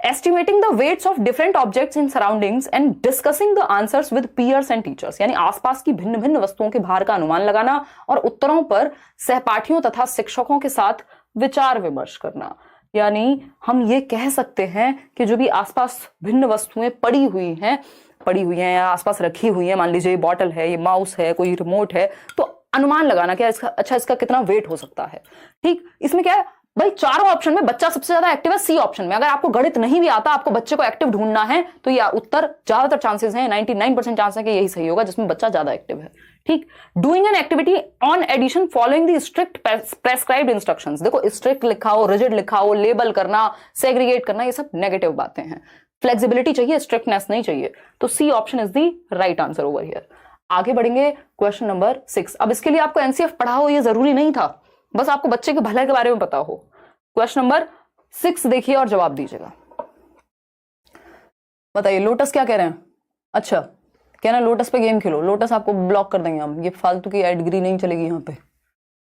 S1: Estimating the weights of different objects in surroundings and discussing the answers with peers and teachers, यानी आसपास की भिन्न भिन्न वस्तुओं के भार का अनुमान लगाना और उत्तरों पर सहपाठियों तथा शिक्षकों के साथ विचार विमर्श करना। यानी हम ये कह सकते हैं कि जो भी आसपास भिन्न वस्तुएं पड़ी हुई हैं या आसपास रखी हुई हैं, मान लीजिए ये बॉटल है, ये माउस है, कोई रिमोट है, तो अनुमान लगाना क्या इसका कितना वेट हो सकता है, ठीक। इसमें क्या है भाई, चारों ऑप्शन में बच्चा सबसे ज्यादा एक्टिव है सी ऑप्शन में। अगर आपको गणित नहीं भी आता, आपको बच्चे को एक्टिव ढूंढना है, तो ये उत्तर ज्यादातर चांसेस हैं, 99% चांस है कि यही सही होगा जिसमें बच्चा ज्यादा एक्टिव है, ठीक। Doing an activity on addition following the strict prescribed instructions. देखो स्ट्रिक्ट लिखा हो, रिजिड लिखा हो, लेबल करना, सेग्रीगेट करना, ये सब नेगेटिव बातें हैं। फ्लेक्सिबिलिटी चाहिए, स्ट्रिक्टनेस नहीं चाहिए। तो C option is the right answer over here. आगे बढ़ेंगे, क्वेश्चन नंबर 6। अब इसके लिए आपको एनसीएफ पढ़ा हो ये जरूरी नहीं था, बस आपको बच्चे के भले के बारे में पता हो। क्वेश्चन नंबर 6 देखिए और जवाब दीजिएगा। बताइए लोटस क्या कह रहे हैं? अच्छा, कह रहे हैं लोटस पे गेम खेलो। लोटस आपको ब्लॉक कर देंगे हम, ये फालतू की एडगिरी नहीं चलेगी यहाँ पे,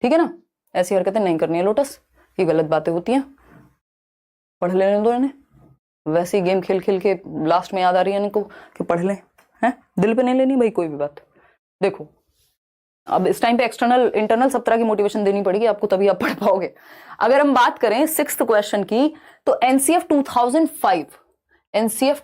S1: ठीक है ना। ऐसी हरकतें नहीं करनी है लोटस, ये गलत बातें होती हैं, पढ़ लेने दो इन्हें। वैसे ही गेम खेल खेल के लास्ट में याद आ रही है इनको कि पढ़ लें, हैं, दिल पे नहीं लेनी भाई कोई भी बात। देखो अब इस टाइम पे एक्सटर्नल इंटरनल सब तरह की मोटिवेशन देनी पड़ेगी आपको, तभी आप पढ़ पाओगे। अगर हम बात करें 6th क्वेश्चन की, तो NCF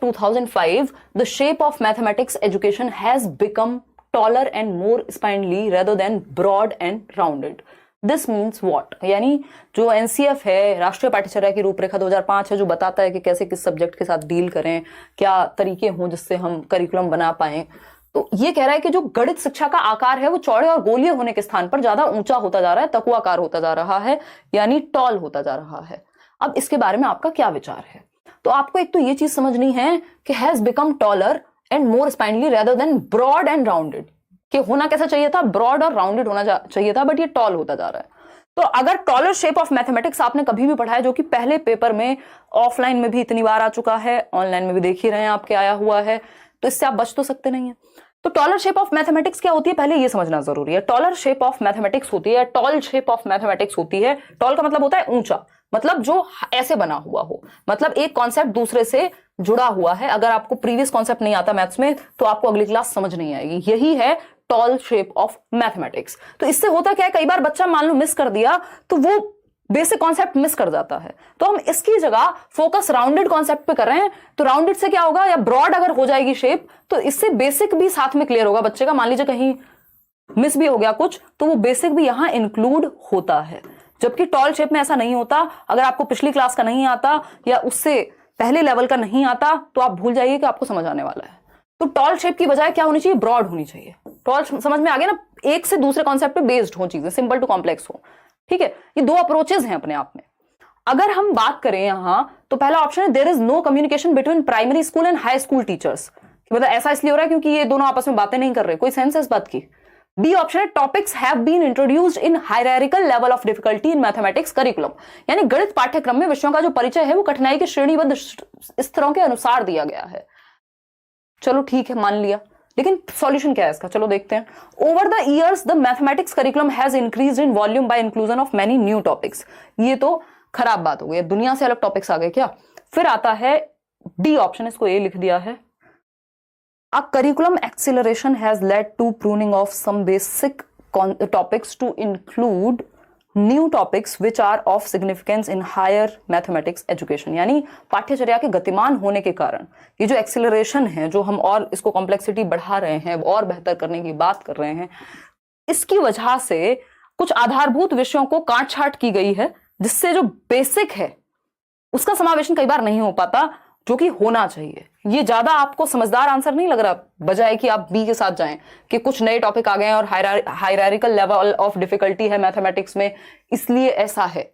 S1: 2005, the shape of mathematics education has become taller and more spindly rather than broad and rounded. This means what? यानी जो एनसीएफ है, राष्ट्रीय पाठ्यचर्या की रूपरेखा 2005 है, जो बताता है कि कैसे किस सब्जेक्ट के साथ डील करें, क्या तरीके हों जिससे हम करिकुलम बना पाएं, तो ये कह रहा है कि जो गणित शिक्षा का आकार है वो चौड़े और गोलीय होने के स्थान पर ज्यादा ऊंचा होता जा रहा है, तकुआकार होता जा रहा है, यानी टॉल होता जा रहा है। अब इसके बारे में आपका क्या विचार है? तो आपको एक तो ये चीज समझनी है कि has become taller and more spindly rather than broad and rounded, कि होना कैसा चाहिए था, ब्रॉड और राउंडेड होना चाहिए था, बट ये टॉल होता जा रहा है। तो अगर टॉलर शेप ऑफ मैथमेटिक्स आपने कभी भी पढ़ा है, जो कि पहले पेपर में ऑफलाइन में भी इतनी बार आ चुका है, ऑनलाइन में भी देख ही रहे हैं आपके आया हुआ है, तो इससे आप बच तो सकते नहीं है। तो टॉलर शेप ऑफ मैथमेटिक्स क्या होती है, पहले ये समझना जरूरी है। टॉलर शेप ऑफ मैथमेटिक्स होती है, टॉल शेप ऑफ मैथमेटिक्स होती है। टॉल का मतलब होता है ऊंचा, मतलब जो ऐसे बना हुआ हो, मतलब एक कॉन्सेप्ट दूसरे से जुड़ा हुआ है। अगर आपको प्रीवियस कॉन्सेप्ट नहीं आता मैथ्स में तो आपको अगली क्लास समझ नहीं आएगी। यही है टॉल शेप ऑफ मैथमेटिक्स। तो इससे होता क्या है, कई बार बच्चा मान लो मिस कर दिया तो वो बेसिक कॉन्सेप्ट मिस कर जाता है, तो हम इसकी जगह फोकस राउंडेड कॉन्सेप्ट पे कर रहे हैं। तो राउंडेड से क्या होगा, या ब्रॉड अगर हो जाएगी शेप, तो इससे बेसिक भी साथ में क्लियर होगा बच्चे का। मान लीजिए कहीं मिस भी हो गया कुछ, तो वो बेसिक भी यहां इंक्लूड होता है, जबकि टॉल शेप में ऐसा नहीं होता। अगर आपको पिछली क्लास का नहीं आता या उससे पहले लेवल का नहीं आता तो आप भूल जाइए कि आपको समझ आने वाला है। तो टॉल शेप की बजाय क्या होनी चाहिए, ब्रॉड होनी चाहिए। टॉल समझ में आ गया ना, एक से दूसरे कॉन्सेप्ट पे बेस्ड हो चीजें, सिंपल टू कॉम्प्लेक्स हो। ठीक है, ये दो अप्रोचेस हैं अपने आप में। अगर हम बात करें यहां, तो पहला ऑप्शन है there is no communication between primary school and high school teachers. मतलब ऐसा इसलिए हो रहा है क्योंकि ये दोनों आपस में बातें नहीं कर रहे, कोई सेंस है इस बात की। बी ऑप्शन है topics have been introduced in hierarchical level of difficulty in mathematics curriculum, यानी गणित पाठ्यक्रम में विषयों का जो परिचय है वो कठिनाई के श्रेणीबद्ध स्तरों के अनुसार दिया गया है। चलो ठीक है, मान लिया, लेकिन सॉल्यूशन क्या है इसका, चलो देखते हैं। Over the years the mathematics curriculum has increased in volume by inclusion of many new topics. ये तो खराब बात हो गई, दुनिया से अलग टॉपिक्स आ गए क्या। फिर आता है डी ऑप्शन, इसको ए लिख दिया है, A curriculum acceleration has led to pruning of some basic topics to include new topics which are of significance in higher mathematics education। यानी पाठ्यचर्या के गतिमान होने के कारण ये जो एक्सेलरेशन है, जो हम और इसको कॉम्प्लेक्सिटी बढ़ा रहे हैं और बेहतर करने की बात कर रहे हैं, इसकी वजह से कुछ आधारभूत विषयों को काट छाट की गई है, जिससे जो बेसिक है उसका समावेशन कई बार नहीं हो पाता, जो कि होना चाहिए। ये ज्यादा आपको समझदार आंसर नहीं लग रहा, बजाय कि आप बी के साथ जाएं कि कुछ नए टॉपिक आ गए हैं और हायरार्किकल लेवल ऑफ डिफिकल्टी है मैथमेटिक्स में, इसलिए ऐसा है।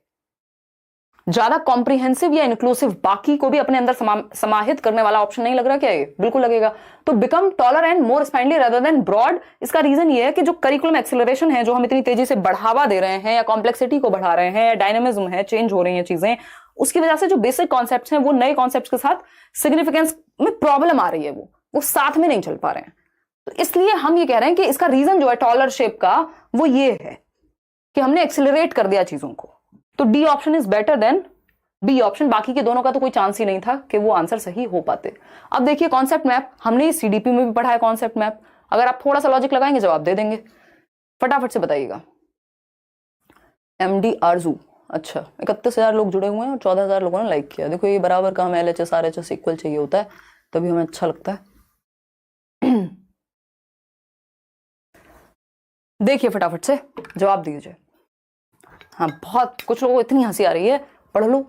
S1: ज्यादा कॉम्प्रिहेंसिव या इंक्लूसिव, बाकी को भी अपने अंदर समाहित करने वाला ऑप्शन नहीं लग रहा क्या ये? बिल्कुल लगेगा। तो become taller and more spindly rather than broad, इसका रीजन ये है कि जो करिकुलम एक्सेलरेशन है, जो हम इतनी तेजी से बढ़ावा दे रहे हैं या कॉम्प्लेक्सिटी को बढ़ा रहे हैं या डायनामिज्म है, चेंज हो रही है चीजें, उसकी वजह से जो बेसिक कॉन्सेप्ट्स हैं वो नए कॉन्सेप्ट्स के साथ सिग्निफिकेंस में प्रॉब्लम आ रही है, वो साथ में नहीं चल पा रहे हैं। तो इसलिए हम ये कह रहे हैं कि इसका रीजन जो है टॉलर शेप का, वो ये है कि हमने एक्सेलरेट कर दिया चीजों को। तो D option is better than B option. बाकी के दोनों का तो कोई चांस ही नहीं था कि वो आंसर सही हो पाते। अब देखिए कॉन्सेप्ट मैप, हमने सीडीपी में भी पढ़ा है कॉन्सेप्ट मैप। अगर आप थोड़ा सा लॉजिक लगाएंगे जवाब दे देंगे। फटाफट से बताइएगा। एमडी आरजू, अच्छा 31,000 लोग जुड़े हुए हैं और 14,000 लोगों ने लाइक किया। देखो ये बराबर का हमें LHS RHS इक्वल चाहिए होता है, तभी हमें अच्छा लगता है। देखिए फटाफट से जवाब दीजिए। हाँ, बहुत कुछ लोगों को इतनी हंसी आ रही है, पढ़ लो।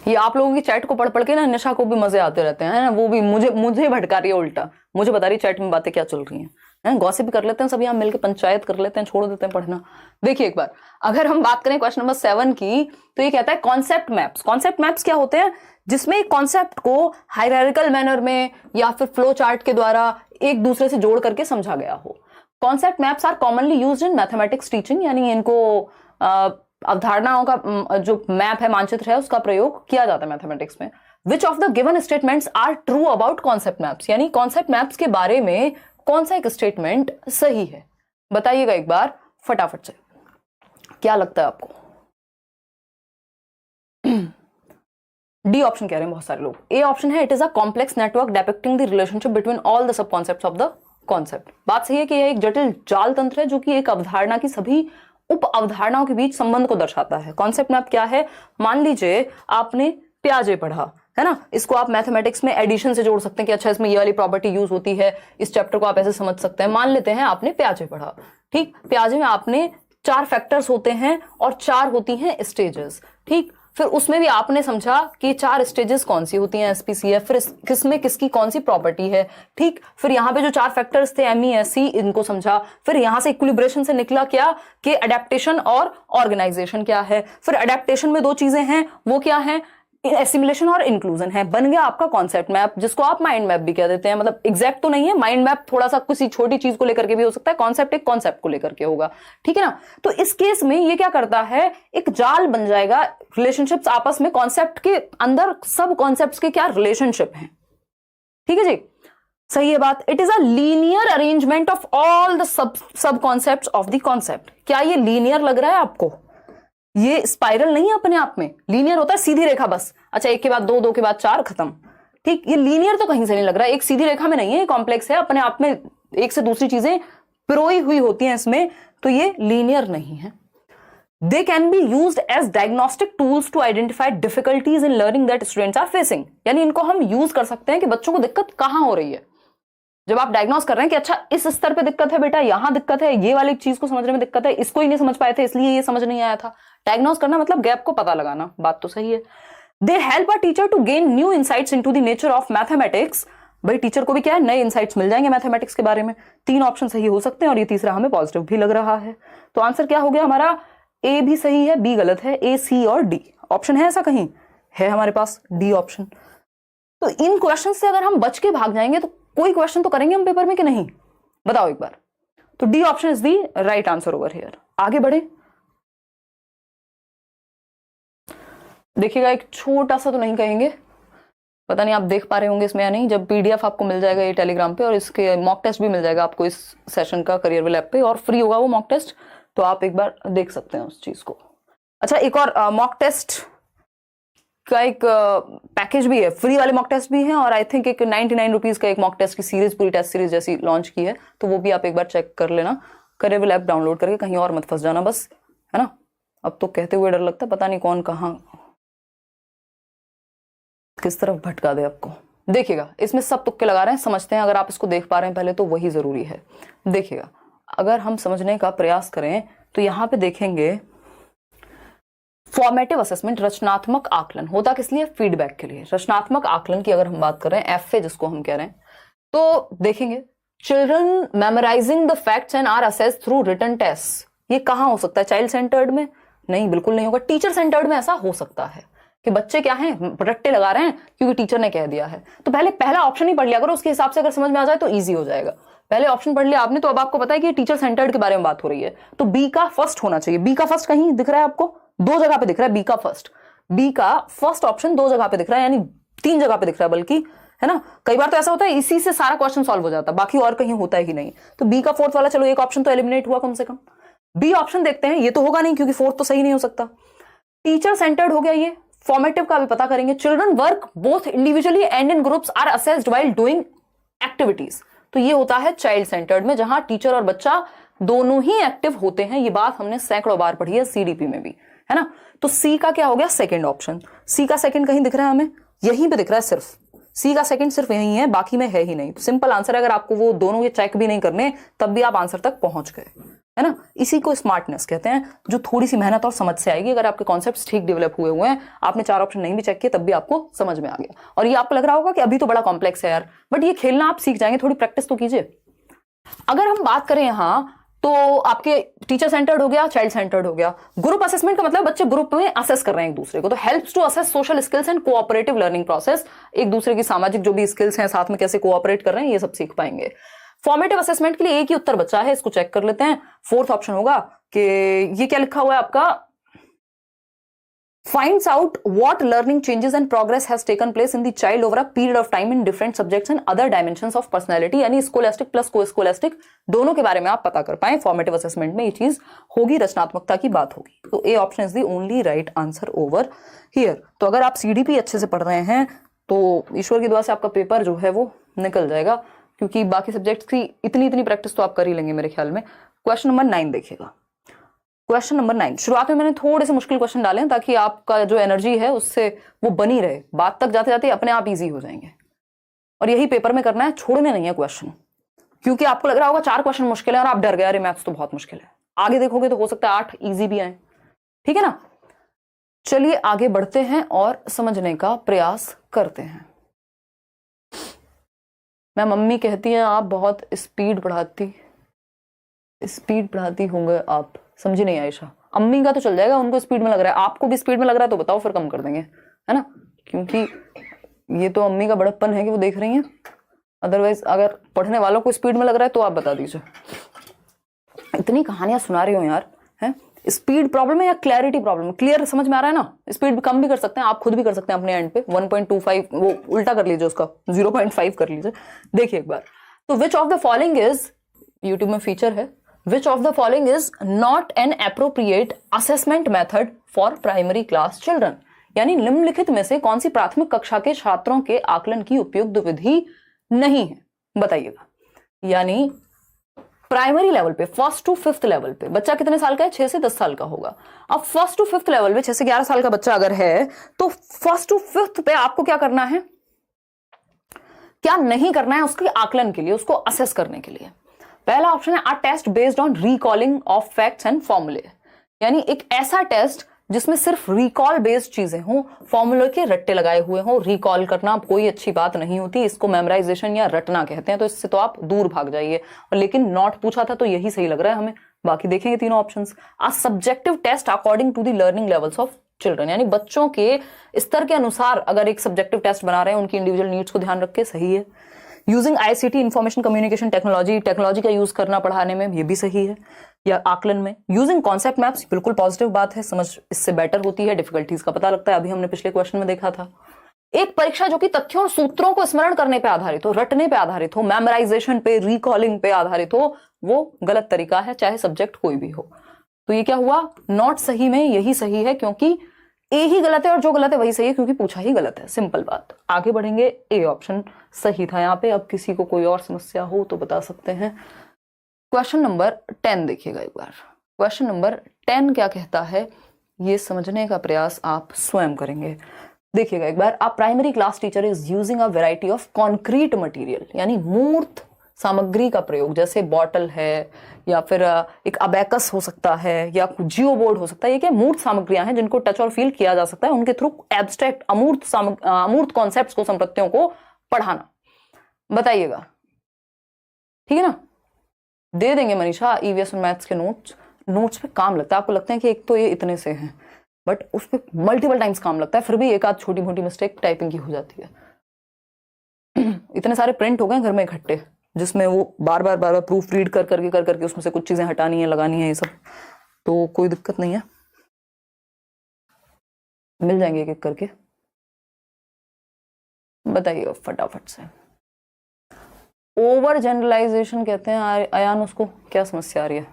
S1: ये आप लोगों की चैट को पढ़ पढ़ के ना निशा को भी मजे आते रहते हैं ना, वो भी मुझे भटका रही है उल्टा, मुझे बता रही चैट में बातें क्या चल रही हैं। गॉसिप कर लेते हैं सब, यहाँ मिलकर पंचायत कर लेते हैं, छोड़ देते हैं पढ़ना। देखिए एक बार अगर हम बात करें क्वेश्चन नंबर 7 की, तो ये कहता है कॉन्सेप्ट मैप्स। कॉन्सेप्ट मैप्स क्या होते हैं? जिसमें एक कॉन्सेप्ट को हायरार्किकल मैनर में या फिर फ्लो चार्ट के द्वारा एक दूसरे से जोड़ करके समझा गया हो। Concept maps are commonly used in mathematics teaching, यानी इनको अवधारणाओं का जो मैप है, मानचित्र है, उसका प्रयोग किया जाता है मैथमेटिक्स में। Which of the given statements are true about concept maps, यानी कॉन्सेप्ट मैप्स के बारे में कौन सा एक स्टेटमेंट सही है, बताइएगा एक बार फटाफट से। क्या लगता है आपको? डी ऑप्शन कह रहे हैं बहुत सारे लोग। ए ऑप्शन है it is a complex network depicting the relationship between all the sub concepts of the concept. बात सही है कि यह एक जटिल जाल तंत्र है जो कि एक अवधारणा की सभी उप अवधारणाओं के बीच संबंध को दर्शाता है। कॉन्सेप्ट मैप क्या है? मान लीजिए आपने प्याजे पढ़ा है ना, इसको आप मैथमेटिक्स में एडिशन से जोड़ सकते हैं कि अच्छा इसमें ये वाली प्रॉपर्टी यूज होती है, इस चैप्टर को आप ऐसे समझ सकते हैं। मान लेते हैं आपने प्याजे पढ़ा, ठीक, प्याजे में आपने 4 फैक्टर्स होते हैं और 4 होती हैं स्टेजेस, ठीक, फिर उसमें भी आपने समझा कि 4 स्टेजेस कौन सी होती हैं एसपीसीएफ, फिर किसमें किसकी कौन सी प्रॉपर्टी है, ठीक, फिर यहाँ पे जो 4 फैक्टर्स थे एमईएससी, इनको समझा, फिर यहां से इक्विलिब्रेशन से निकला क्या कि अडेप्टेशन और ऑर्गेनाइजेशन क्या है, फिर अडेप्टेशन में 2 चीजें हैं, वो क्या है? एसिमिलेशन और इंक्लूजन है। बन गया आपका कॉन्सेप्ट मैप, जिसको आप माइंड मैप भी कह देते हैं। मतलब एग्जैक्ट तो नहीं है, माइंड मैप थोड़ा सा किसी छोटी चीज को लेकर के भी हो सकता है, कॉन्सेप्ट एक कॉन्सेप्ट को लेकर के होगा, ठीक है ना। तो इस केस में ये क्या करता है, एक जाल बन जाएगा रिलेशनशिप्स आपस में, कॉन्सेप्ट के अंदर सब कॉन्सेप्ट्स के क्या रिलेशनशिप है, ठीक है जी, सही है बात। It is a linear arrangement of all the sub concepts of the concept. क्या ये लीनियर लग रहा है आपको? ये स्पाइरल नहीं है अपने आप में, लीनियर होता है सीधी रेखा बस, अच्छा 1 के बाद 2, 2 के बाद 4, खत्म, ठीक। ये लीनियर तो कहीं से नहीं लग रहा है, एक सीधी रेखा में नहीं है, कॉम्प्लेक्स है अपने आप में, एक से दूसरी चीजें पिरोई हुई होती हैं इसमें, तो ये लीनियर नहीं है। They can be used as diagnostic tools to identify difficulties in learning that students are facing. यानी इनको हम यूज कर सकते हैं कि बच्चों को दिक्कत कहां हो रही है। जब आप डायग्नोस कर रहे हैं कि अच्छा इस स्तर पे दिक्कत है बेटा, यहां दिक्कत है, ये वाली चीज को समझने में दिक्कत है, इसको ही नहीं समझ पाए थे इसलिए ये समझ नहीं आया था। डायग्नोस करना मतलब गैप को पता लगाना, बात तो सही है। They help a teacher to gain new insights into the nature of mathematics. भाई टीचर को भी क्या है, नए इनसाइट्स मिल जाएंगे मैथमेटिक्स के बारे में। 3 ऑप्शन सही हो सकते हैं और ये तीसरा हमें पॉजिटिव भी लग रहा है। तो आंसर क्या हो गया हमारा? ए भी सही है, बी गलत है, ए, सी और डी। ऑप्शन है ऐसा कहीं? है हमारे पास डी ऑप्शन। तो इन क्वेश्चन से अगर हम बच के भाग जाएंगे तो कोई क्वेश्चन तो करेंगे हम पेपर में कि नहीं, बताओ एक बार। तो D option is the right answer over here. आगे बढ़े, देखिएगा एक छोटा सा तो नहीं कहेंगे, पता नहीं आप देख पा रहे होंगे इसमें या नहीं, जब पीडीएफ आपको मिल जाएगा ये टेलीग्राम पे और इसके मॉक टेस्ट भी मिल जाएगा आपको इस सेशन का करियर विल ऐप पे, और फ्री होगा वो मॉक टेस्ट, तो आप एक बार देख सकते हैं उस चीज को। अच्छा एक और मॉक टेस्ट का एक पैकेज भी है, फ्री वाले मॉक टेस्ट भी हैं, और आई थिंक एक 99 रुपीज का एक मॉक टेस्ट की सीरीज, पूरी टेस्ट सीरीज जैसी लॉन्च की है, तो वो भी आप एक बार चेक कर लेना। करियर विल ऐप डाउनलोड करके कहीं और मत फंस जाना बस, है ना। अब तो कहते हुए डर लगता है, पता नहीं कौन कहाँ किस तरफ भटका दे आपको। देखिएगा इसमें सब तुक्के लगा रहे हैं, समझते हैं। अगर आप इसको देख पा रहे हैं पहले तो वही जरूरी है। देखिएगा अगर हम समझने का प्रयास करें तो यहां पे देखेंगे फॉर्मेटिव असेसमेंट, रचनात्मक आकलन होता किस लिए? फीडबैक के लिए। रचनात्मक आकलन की अगर हम बात करें, एफए जिसको हम कह रहे हैं, तो देखेंगे children memorising the facts and are assessed through written test. ये कहां हो सकता है? चाइल्ड सेंटर्ड में नहीं, बिल्कुल नहीं होगा। टीचर सेंटर्ड में ऐसा हो सकता है कि बच्चे क्या हैं, रट्टे लगा रहे हैं क्योंकि टीचर ने कह दिया है। तो पहले पहला ऑप्शन ही पढ़ लिया करो, उसके हिसाब से अगर समझ में आ जाए तो ईजी हो जाएगा। पहले ऑप्शन पढ़ लिया आपने तो अब आपको पता है कि टीचर सेंटर्ड के बारे में बात हो रही है, तो बी का फर्स्ट होना चाहिए। बी का फर्स्ट कहीं दिख रहा है आपको? 2 जगह पे दिख रहा है बी का फर्स्ट। बी का फर्स्ट ऑप्शन 2 जगह पे दिख रहा है, यानी 3 जगह पे दिख रहा है बल्कि, है ना। कई बार तो ऐसा होता है इसी से सारा क्वेश्चन सॉल्व हो जाता है, बाकी और कहीं होता ही नहीं। तो बी का 4th वाला, चलो एक ऑप्शन तो एलिमिनेट हुआ कम से कम। बी ऑप्शन देखते हैं, ये तो होगा नहीं क्योंकि 4th तो सही नहीं हो सकता। टीचर सेंटर्ड हो गया ये। फॉर्मेटिव का भी पता करेंगे, children work both individually and in groups are assessed while doing activities. तो ये होता है चाइल्ड सेंटर्ड में, जहां टीचर और बच्चा दोनों ही एक्टिव होते हैं। ये बात हमने सैकड़ों बार पढ़ी है सीडीपी में भी, है ना। तो सी का क्या हो गया? Second option. सी का सेकंड कहीं दिख रहा है हमें? यहीं पे दिख रहा है सिर्फ, सी का सेकंड सिर्फ यहीं है, बाकी में है ही नहीं। सिंपल आंसर है, अगर आपको वो दोनों ये चेक भी नहीं करने तब भी आप आंसर तक पहुंच गए, है ना। इसी को स्मार्टनेस कहते हैं, जो थोड़ी सी मेहनत और समझ से आएगी। अगर आपके कॉन्सेप्ट्स ठीक डेवलप हुए हैं, आपने 4 ऑप्शन नहीं भी चेक किए तब भी आपको समझ में आ गया। और ये आपको लग रहा होगा कि अभी तो बड़ा कॉम्प्लेक्स है यार, बट ये खेलना आप सीख जाएंगे, थोड़ी प्रैक्टिस तो कीजिए। अगर हम बात करें यहां तो आपके टीचर सेंटर्ड हो गया, चाइल्ड सेंटर्ड हो गया। ग्रुप असेसमेंट का मतलब बच्चे ग्रुप में असेस कर रहे हैं एक दूसरे को, तो helps to assess social skills and cooperative learning process. एक दूसरे की सामाजिक जो भी स्किल्स हैं, साथ में कैसे कोऑपरेट कर रहे हैं, ये सब सीख पाएंगे। फॉर्मेटिव असेसमेंट के लिए एक ही उत्तर बचा है, इसको चेक कर लेते हैं। 4th ऑप्शन होगा कि ये क्या लिखा हुआ है आपका, finds out what learning changes and progress has taken place in the child over a period of time in different subjects and other dimensions of personality, यानी स्कोलास्टिक प्लस को स्कोलास्टिक दोनों के बारे में आप पता कर पाए। फॉर्मेटिव असेसमेंट में ये चीज होगी, रचनात्मकता की बात होगी। तो A option is the only right answer over here. तो अगर आप सीडीपी अच्छे से पढ़ रहे हैं तो ईश्वर की दुआ से आपका पेपर जो है वो निकल जाएगा, क्योंकि बाकी सब्जेक्ट्स की इतनी प्रैक्टिस तो आप कर ही लेंगे मेरे ख्याल में। क्वेश्चन नंबर 9 देखिएगा। क्वेश्चन नंबर 9, शुरुआत में मैंने थोड़े से मुश्किल क्वेश्चन डाले ताकि आपका जो एनर्जी है उससे वो बनी रहे, बात तक जाते जाते अपने आप इजी हो जाएंगे। और यही पेपर में करना है, छोड़ने नहीं है क्वेश्चन, क्योंकि आपको लग रहा होगा 4 क्वेश्चन मुश्किल है और आप डर गए, अरे मैथ्स तो बहुत मुश्किल है। आगे देखोगे तो हो सकता है 8 इजी भी आए, ठीक है ना। चलिए आगे बढ़ते हैं और समझने का प्रयास करते हैं। मैं मम्मी कहती हैं आप बहुत स्पीड पढ़ाती होंगे आप, समझी नहीं आयशा। अम्मी का तो चल जाएगा, उनको स्पीड में लग रहा है, आपको भी स्पीड में लग रहा है तो बताओ, फिर कम कर देंगे, है ना। क्योंकि ये तो अम्मी का बड़प्पन है कि वो देख रही हैं। अदरवाइज अगर पढ़ने वालों को स्पीड में लग रहा है तो आप बता दीजिए। इतनी कहानियां सुना रही हो यार, है स्पीड प्रॉब्लम है या क्लैरिटी प्रॉब्लम? क्लियर समझ में आ रहा है ना। स्पीड कम भी कर सकते हैं, आप खुद भी कर सकते हैं अपने एंड पे। 1.25 वो उल्टा कर लीजिए, उसका 0.5 कर लीजिए। देखिए एक बार, तो विच of the following is, YouTube में फीचर है, विच of the following is not an appropriate assessment method for primary class children, यानी निम्नलिखित में से कौन सी प्राथमिक कक्षा के छात्रों के आकलन की उपयुक्त विधि नहीं है, बताइएगा। यानी प्राइमरी लेवल पे, 1st to 5th लेवल पे बच्चा कितने साल का है? 6 से 10 साल का होगा। अब 1st to 5th लेवल पे 6 से 11 साल का बच्चा अगर है तो 1st to 5th पे आपको क्या करना है, क्या नहीं करना है उसके आकलन के लिए, उसको असेस करने के लिए। पहला ऑप्शन है a test based on recalling of facts and formulae, यानी एक ऐसा टेस्ट जिसमें सिर्फ रिकॉल बेस्ड चीजें हों, फॉर्मूले के रट्टे लगाए हुए हों। रिकॉल करना कोई अच्छी बात नहीं होती, इसको मेमोराइजेशन या रटना कहते हैं, तो इससे तो आप दूर भाग जाइए। लेकिन नॉट पूछा था तो यही सही लग रहा है हमें। बाकी देखेंगे तीनों options. A subjective test according to the learning levels of children, यानी बच्चों के स्तर के अनुसार अगर एक सब्जेक्टिव टेस्ट बना रहे हैं, उनकी इंडिविजुअल नीड्स को ध्यान रख के, सही है। Using ICT information communication technology का यूज करना पढ़ाने में, ये भी सही है, या आकलन में। यूजिंग कॉन्सेप्ट मैप्स, बिल्कुल पॉजिटिव बात है, समझ इससे बेटर होती है, डिफिकल्टीज का पता लगता है, अभी हमने पिछले क्वेश्चन में देखा था। एक परीक्षा जो कि तथ्यों और सूत्रों को स्मरण करने पे आधारित हो, रटने पे आधारित हो, मेमोराइजेशन पे, रिकॉलिंग पे आधारित हो, वो गलत तरीका है, चाहे सब्जेक्ट कोई भी हो। तो ये क्या हुआ, नॉट सही में यही सही है, क्योंकि ए ही गलत है और जो गलत है वही सही है, क्योंकि पूछा ही गलत है, सिंपल बात। आगे बढ़ेंगे, ए ऑप्शन सही था यहाँ पे। अब किसी को कोई और समस्या हो तो बता सकते हैं। क्वेश्चन नंबर 10 देखिएगा एक बार। क्वेश्चन नंबर 10 क्या कहता है, ये समझने का प्रयास आप स्वयं करेंगे। देखिएगा एक बार, a primary class teacher is using a variety of concrete material, यानी मूर्त सामग्री का प्रयोग, जैसे बॉटल है या फिर एक अबैकस हो सकता है या जियो बोर्ड हो सकता है। ये क्या मूर्त सामग्रियां हैं जिनको टच और फील किया जा सकता है, उनके थ्रू एब्स्ट्रैक्ट अमूर्त कॉन्सेप्ट्स को, संपत्तियों को पढ़ाना। बताइएगा, ठीक है ना। दे देंगे मनीषा EVS और मैथ्स के नोट्स पे काम लगता है। आपको लगता है कि एक तो ये इतने से हैं, बट उस पर मल्टीपल टाइम्स काम लगता है, फिर भी एक आध छोटी मोटी मिस्टेक टाइपिंग की हो जाती है। इतने सारे प्रिंट हो गए घर में इकट्ठे, जिसमें वो बार बार प्रूफ रीड कर करके उसमें से कुछ चीजें हटानी है, लगानी है, ये सब। तो कोई दिक्कत नहीं है, मिल जाएंगे एक एक करके। बताइएगा फटाफट से। ओवर जनरलाइजेशन कहते हैं अयान, उसको क्या समस्या आ रही है?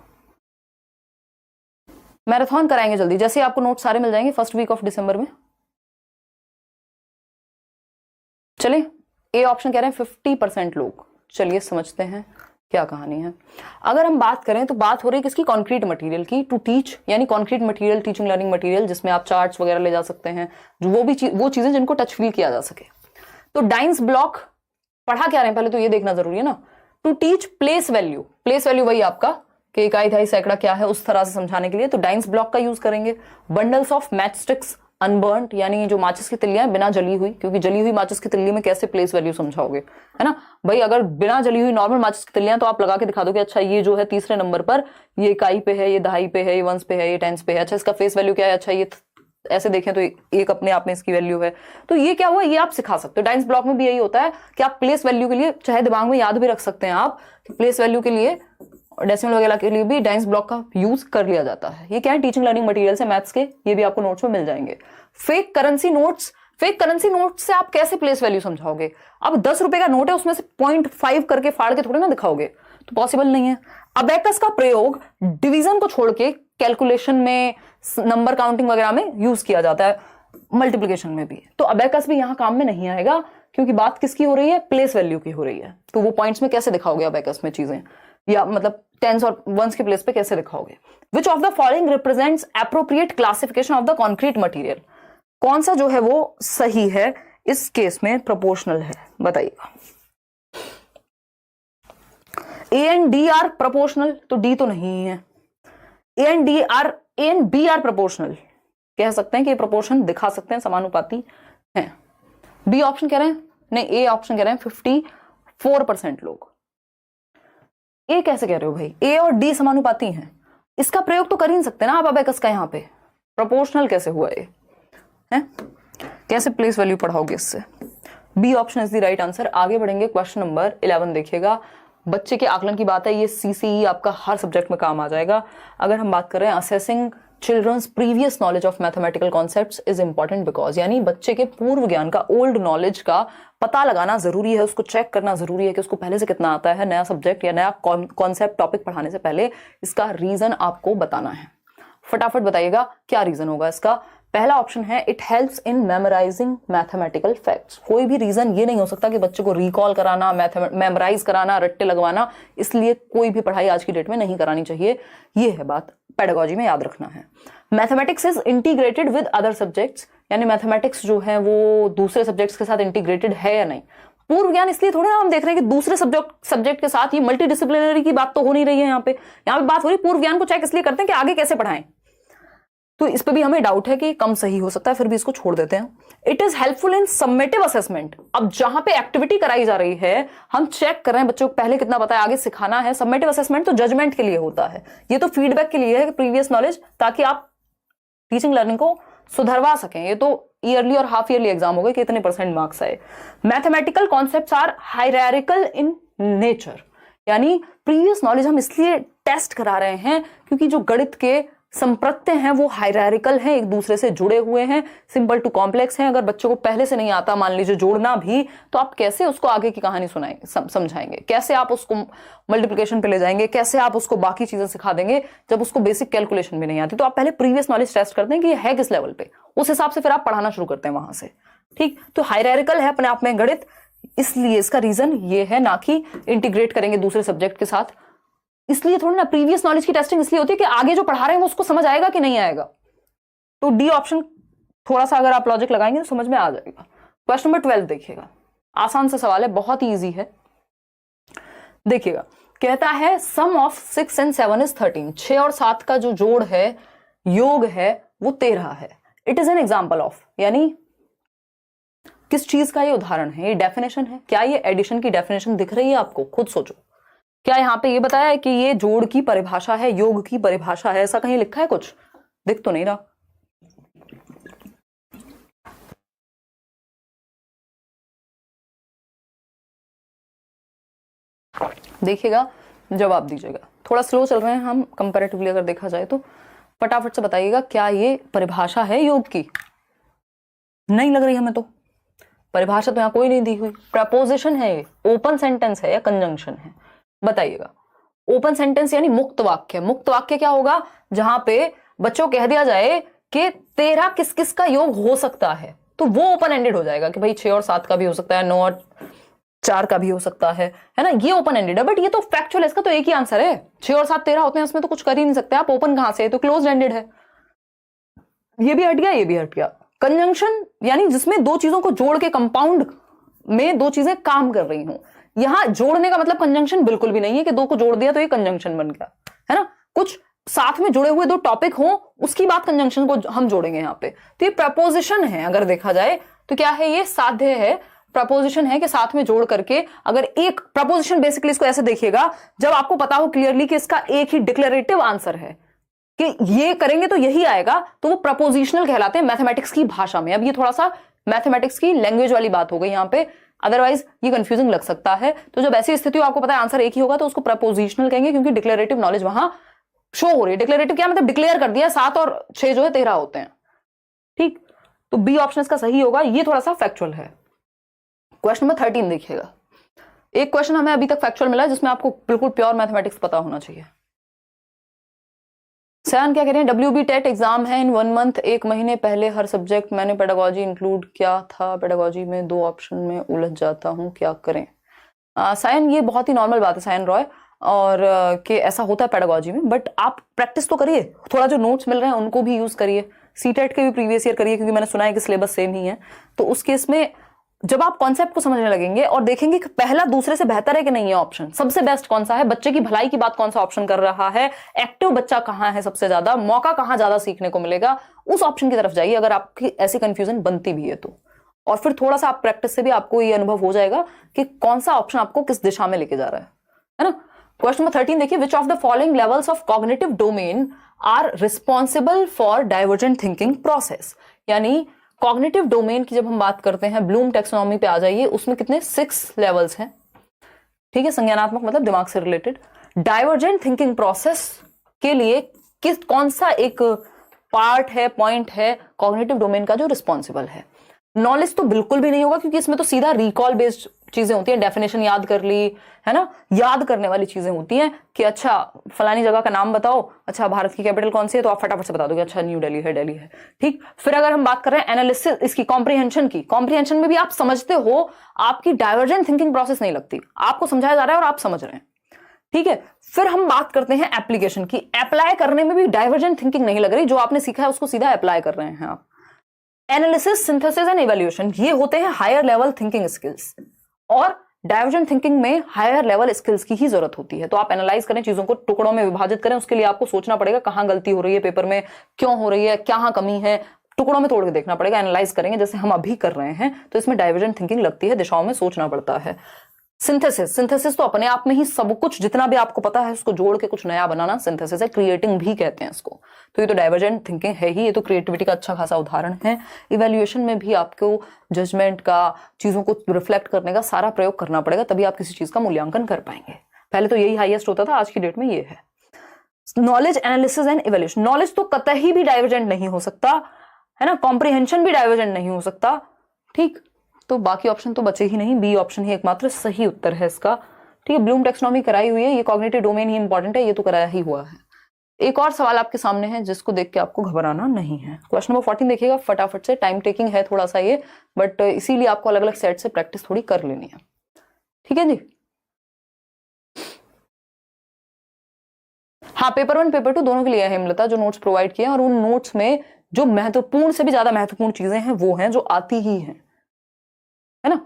S1: मैराथन कराएंगे जल्दी, जैसे आपको नोट सारे मिल जाएंगे 1st वीक ऑफ दिसंबर में। चलिए, ए ऑप्शन कह रहे हैं 50% लोग। चलिए समझते हैं क्या कहानी है। अगर हम बात करें तो बात हो रही है किसकी, कॉन्क्रीट मटेरियल की। टू टीच, यानी concrete material, teaching learning material, जिसमें आप चार्ट्स वगैरह ले जा सकते हैं, जो वो चीजें जिनको टच फील किया जा सके। तो डाइंस ब्लॉक पढ़ा क्या रहे हैं पहले तो ये देखना जरूरी है ना। To teach place value, place value वही आपका कि इकाई, दहाई, सैकड़ा क्या है, उस तरह से समझाने के लिए तो डाइंस ब्लॉक का यूज करेंगे। Bundles of match sticks unburned, यानी जो माचिस की तिल्लियां बिना जली हुई, क्योंकि जली हुई माचिस की तिल्ली में कैसे प्लेस वैल्यू समझाओगे, है ना भाई। अगर बिना जली हुई नॉर्मल माचिस की तिल्लियां तो आप लगा के दिखा दोगे, अच्छा ये जो है 3रे नंबर पर, ये इकाई पे है, ये दहाई पे है, ये वंस पे है, ये टेंस पे है, अच्छा इसका फेस वैल्यू क्या है, अच्छा ये ऐसे देखें तो एक अपने आप में इसकी वैल्यू है। तो ये क्या हुआ, ये आप सिखा सकते हो। डाइंस ब्लॉक में भी यही होता है कि आप प्लेस वैल्यू के लिए, चाहे दिमाग में याद भी रख सकते हैं आप कि प्लेस वैल्यू के लिए डेसिमल वगैरह के लिए भी डाइस ब्लॉक का यूज कर लिया जाता है। ये क्या है, टीचिंग लर्निंग मटेरियल से मैथ्स के, ये भी आपको नोट्स में मिल जाएंगे। Fake currency notes, fake currency note से आप कैसे प्लेस वैल्यू समझाओगे? अब 10 रुपए का नोट है, उसमें से 0.5 करके फाड़ के थोड़े ना दिखाओगे, तो पॉसिबल नहीं है। अबेकस का प्रयोग डिवीजन को छोड़ के कैलकुलेशन में, नंबर काउंटिंग वगैरह में यूज किया जाता है, मल्टीप्लिकेशन में भी। तो अबेकस भी यहां काम में नहीं आएगा, क्योंकि बात किसकी हो रही है, प्लेस वैल्यू की हो रही है। तो वो पॉइंट्स में कैसे दिखाओगे अबेकस में चीजें, या मतलब टेंस और वंस के प्लेस पे कैसे दिखाओगे? Which of the following represents appropriate classification of the concrete material? कौन सा जो है वो सही है इस केस में? प्रोपोर्शनल है, बताइएगा। A and D are proportional, तो डी तो नहीं है। A and B are proportional, कह सकते हैं कि प्रोपोर्शन दिखा सकते हैं, समानुपाती हैं। बी ऑप्शन कह रहे हैं, नहीं ए ऑप्शन कह रहे हैं 54% लोग। ए कैसे कह रहे हो भाई, ए और डी समानुपाती हैं, इसका प्रयोग तो कर ही नहीं सकते ना आप अबेकस का, यहां पे प्रोपोर्शनल कैसे हुआ ये है? कैसे प्लेस वैल्यू पढ़ाओगे इससे? B option is the right answer. आगे बढ़ेंगे, क्वेश्चन नंबर 11 देखिएगा। बच्चे के आकलन की बात है, ये सीसीई आपका हर सब्जेक्ट में काम आ जाएगा। अगर हम बात कर रहे हैं assessing children's previous knowledge of mathematical concepts is important because, यानी बच्चे के पूर्व ज्ञान का, ओल्ड नॉलेज का पता लगाना जरूरी है, उसको चेक करना जरूरी है कि उसको पहले से कितना आता है। नया सब्जेक्ट या नया कॉन्सेप्ट टॉपिक पढ़ाने से पहले इसका रीजन आपको बताना है। फटाफट बताइएगा क्या रीजन होगा इसका। पहला ऑप्शन है it helps in memorising mathematical facts. कोई भी रीजन ये नहीं हो सकता कि बच्चे को रिकॉल कराना, मेमोराइज कराना, रट्टे लगवाना, इसलिए कोई भी पढ़ाई आज की डेट में नहीं करानी चाहिए। ये है बात, पेडागोजी में याद रखना है। Mathematics is integrated with other subjects, यानी मैथमेटिक्स जो है वो दूसरे सब्जेक्ट्स के साथ इंटीग्रेटेड है या नहीं। पूर्व ज्ञान इसलिए थोड़े ना हम देख रहे हैं कि दूसरे सब्जेक्ट के साथ, ये मल्टीडिसिप्लिनरी की बात तो हो नहीं रही है यहाँ पे बात हो रही पूर्व ज्ञान को चेक इसलिए करते हैं कि आगे कैसे पढ़ाएं। तो इस पे भी हमें डाउट है कि कम सही हो सकता है, फिर भी इसको छोड़ देते हैं। It is helpful in summative assessment. अब जहां पे एक्टिविटी कराई जा रही है, हम चेक कर रहे हैं बच्चों को पहले कितना पता है, आगे सिखाना है। समेटिव असेसमेंट तो जजमेंट के लिए होता है, ये तो फीडबैक के लिए है, प्रीवियस नॉलेज, ताकि आप टीचिंग लर्निंग को सुधरवा सकें। ये तो ईयरली और हाफ ईयरली एग्जाम हो गए कि इतने % मार्क्स आए। Mathematical concepts are hierarchical in nature, यानी प्रीवियस नॉलेज हम इसलिए टेस्ट करा रहे हैं क्योंकि जो गणित के संप्रत्य हैं वो हायरार्किकल हैं, एक दूसरे से जुड़े हुए हैं, सिंपल टू कॉम्प्लेक्स हैं। अगर बच्चों को पहले से नहीं आता, मान लीजिए जोड़ना भी, तो आप कैसे उसको आगे की कहानी सुनाएंगे, समझाएंगे? कैसे आप उसको मल्टीप्लिकेशन पे ले जाएंगे? कैसे आप उसको बाकी चीजें सिखा देंगे जब उसको बेसिक कैलकुलेशन भी नहीं आती? तो आप पहले प्रीवियस नॉलेज टेस्ट करते हैं कि ये है किस लेवल पे, उस हिसाब से फिर आप पढ़ाना शुरू करते हैं वहां से। ठीक, तो हायरार्किकल है अपने आप में गणित, इसलिए इसका रीजन ये है, ना कि इंटीग्रेट करेंगे दूसरे सब्जेक्ट के साथ। इसलिए थोड़ी ना प्रीवियस नॉलेज की टेस्टिंग इसलिए होती है कि आगे जो पढ़ा रहे हैं वो उसको समझ आएगा कि नहीं आएगा। तो डी ऑप्शन थोड़ा सा अगर आप लॉजिक लगाएंगे तो समझ में आ जाएगा। क्वेश्चन नंबर 12 देखिएगा, आसान सा सवाल है, बहुत ही इजी है। देखिएगा, कहता है सम ऑफ 6 and 7 is 13। 6 और 7 का जो जोड़ है, योग है, वो 13 है। It is an example of, यानी किस चीज का ये उदाहरण है? ये डेफिनेशन है। क्या ये एडिशन की डेफिनेशन दिख रही है आपको? खुद सोचो। क्या यहां पे ये बताया है कि ये जोड़ की परिभाषा है, योग की परिभाषा है? ऐसा कहीं लिखा है? कुछ दिख तो नहीं रहा। देखिएगा, जवाब दीजिएगा। थोड़ा स्लो चल रहे हैं हम कंपैरेटिवली अगर देखा जाए तो। फटाफट से बताइएगा, क्या ये परिभाषा है योग की? नहीं लग रही हमें तो। परिभाषा तो यहां कोई नहीं दी हुई। प्रपोजिशन है ये, ओपन सेंटेंस है या कंजंक्शन है? बताइएगा। ओपन सेंटेंस यानी मुक्त वाक्य। मुक्त वाक्य क्या होगा? जहां पे बच्चों कह दिया जाए कि 13 किस किस का योग हो सकता है, तो वो ओपन एंडेड हो जाएगा कि भाई 6 और 7 का भी हो सकता है, 9 और 4 का भी हो सकता है ना? ये ओपन एंडेड है। बट ये तो फैक्चुअल है, इसका तो एक ही आंसर है। 6 और 7 13 होते हैं, उसमें तो कुछ कर ही नहीं सकते आप। ओपन कहां से? तो क्लोज एंडेड है। ये भी हट गया, ये भी हट गया। कंजंक्शन यानी जिसमें दो चीजों को जोड़ के, कंपाउंड में दो चीजें काम कर रही हूं। यहां जोड़ने का मतलब कंजंक्शन बिल्कुल भी नहीं है कि दो को जोड़ दिया तो ये कंजंक्शन बन गया, है ना? कुछ साथ में जुड़े हुए दो टॉपिक हो, उसकी बात कंजंक्शन को हम जोड़ेंगे यहां पे। तो ये प्रपोजिशन है। अगर देखा जाए तो क्या है? ये साध्य है, प्रपोजिशन है कि साथ में जोड़ करके, अगर एक प्रपोजिशन, बेसिकली इसको ऐसे देखिएगा, जब आपको पता हो क्लियरली कि इसका एक ही डिक्लेरेटिव आंसर है कि ये करेंगे तो यही आएगा, तो वो प्रपोजिशनल कहलाते हैं मैथमेटिक्स की भाषा में। अब ये थोड़ा सा मैथमेटिक्स की लैंग्वेज वाली बात हो गई यहाँ पे। अदरवाइज ये कंफ्यूजिंग लग सकता है। तो जब ऐसी स्थिति हो आपको पता है आंसर एक ही होगा तो उसको प्रपोजिशनल कहेंगे, क्योंकि डिक्लेरेटिव नॉलेज वहां शो हो रही है। डिक्लेरेटिव क्या मतलब डिक्लेयर कर दिया, 7 और 6 जो है 13 होते हैं। ठीक, तो बी ऑप्शन इसका सही होगा। ये थोड़ा सा फैक्चुअल है। क्वेश्चन नंबर 13 देखिएगा। एक क्वेश्चन हमें अभी तक फैक्चुअल मिला जिसमें आपको बिल्कुल प्योर मैथमेटिक्स पता होना चाहिए। सयान क्या कह रहे हैं, WB टेट एग्जाम है इन 1 मंथ, 1 महीने पहले हर सब्जेक्ट मैंने पेडागोजी इंक्लूड किया था, पेडागोजी में 2 ऑप्शन में उलझ जाता हूं, क्या करें। सायन ये बहुत ही नॉर्मल बात है सायन रॉय, और कि ऐसा होता है पेडागोजी में, बट आप प्रैक्टिस तो करिए, थोड़ा जो नोट्स मिल रहे हैं उनको भी यूज करिए, सीटेट के भी प्रीवियस ईयर करिए, क्योंकि मैंने सुना है कि सिलेबस सेम ही है। तो उस केस में जब आप कॉन्सेप्ट को समझने लगेंगे और देखेंगे कि पहला दूसरे से बेहतर है कि नहीं है ऑप्शन, सबसे बेस्ट कौन सा है, बच्चे की भलाई की बात कौन सा ऑप्शन कर रहा है, एक्टिव बच्चा कहां है, सबसे ज्यादा मौका कहां ज्यादा सीखने को मिलेगा, उस ऑप्शन की तरफ जाइए अगर आपकी ऐसी कंफ्यूजन बनती भी है तो। और फिर थोड़ा सा आप प्रैक्टिस से भी आपको ये अनुभव हो जाएगा कि कौन सा ऑप्शन आपको किस दिशा में लेके जा रहा है ना। क्वेश्चन नंबर 13 देखिए, विच of the following levels of cognitive domain are responsible for divergent thinking process. यानी कॉग्निटिव डोमेन की जब हम बात करते हैं, ब्लूम टेक्सोनॉमी पे आ जाइए, उसमें कितने 6 लेवल्स हैं। ठीक है, संज्ञानात्मक मतलब दिमाग से रिलेटेड। डाइवर्जेंट थिंकिंग प्रोसेस के लिए कौन सा एक पार्ट है, पॉइंट है कॉग्निटिव डोमेन का जो रिस्पॉन्सिबल है। नॉलेज तो बिल्कुल भी नहीं होगा, क्योंकि इसमें तो सीधा रिकॉल बेस्ड चीजें होती हैं, डेफिनेशन याद कर ली है ना, याद करने वाली चीजें होती हैं कि अच्छा फलानी जगह का नाम बताओ, अच्छा भारत की कैपिटल कौन सी है, तो आप फटाफट से बता दोगे अच्छा न्यू दिल्ली है, दिल्ली है। ठीक, फिर अगर हम बात कर रहे हैं एनालिसिस, इसकी कॉम्प्रिहेंशन की, कॉम्प्रिहेंशन में भी आप समझते हो, आपकी डाइवर्जेंट थिंकिंग प्रोसेस नहीं लगती, आपको समझाया जा रहा है और आप समझ रहे हैं। ठीक है, फिर हम बात करते हैं एप्लीकेशन की, अप्लाई करने में भी डाइवर्जेंट थिंकिंग नहीं लग रही, जो आपने सीखा है उसको सीधा अप्लाई कर रहे हैं आप। एनालिसिस, सिंथेसिस एंड इवैल्यूएशन, ये होते हैं हायर लेवल थिंकिंग स्किल्स, और डाइवर्जेंट थिंकिंग में हायर लेवल स्किल्स की ही जरूरत होती है। तो आप एनालाइज करें, चीजों को टुकड़ों में विभाजित करें, उसके लिए आपको सोचना पड़ेगा कहां गलती हो रही है पेपर में, क्यों हो रही है, क्या कमी है, टुकड़ों में तोड़ के देखना पड़ेगा, एनालाइज करेंगे जैसे हम अभी कर रहे हैं। तो इसमें डाइवर्जेंट थिंकिंग लगती है, दिशाओं में सोचना पड़ता है। सिंथेसिस, सिंथेसिस तो अपने आप में ही सब कुछ जितना भी आपको पता है उसको जोड़ के कुछ नया बनाना सिंथेसिस है, क्रिएटिंग भी कहते हैं इसको। तो ये तो डाइवर्जेंट थिंकिंग है ही, ये तो क्रिएटिविटी का अच्छा खासा उदाहरण है। इवैल्यूएशन में भी आपको जजमेंट का, चीजों को रिफ्लेक्ट करने का सारा प्रयोग करना पड़ेगा, तभी आप किसी चीज का मूल्यांकन कर पाएंगे। पहले तो यही हाईएस्ट होता था, आज की डेट में ये है। Knowledge analysis and evaluation, knowledge तो कतई भी डाइवर्जेंट नहीं हो सकता है ना, कॉम्प्रिहेंशन भी डाइवर्जेंट नहीं हो सकता। ठीक, तो बाकी ऑप्शन तो बचे ही नहीं, बी ऑप्शन ही एकमात्र सही उत्तर है इसका। ठीक है, ब्लूम टेक्सोनॉमी कराई हुई है, ये कॉग्निटिव डोमेन ही इंपॉर्टेंट है, ये तो कराया ही हुआ है। एक और सवाल आपके सामने है जिसको देख के आपको घबराना नहीं है। क्वेश्चन नंबर 14 देखिएगा फटाफट से, टाइम टेकिंग है थोड़ा सा ये, बट इसीलिए आपको अलग अलग सेट से प्रैक्टिस थोड़ी कर लेनी है। ठीक है जी, हाँ पेपर 1 पेपर 2 दोनों के लिए हेमलता जो नोट्स प्रोवाइड किए, और उन नोट्स में जो महत्वपूर्ण से भी ज्यादा महत्वपूर्ण चीजें हैं वो हैं जो आती ही हैं, है ना।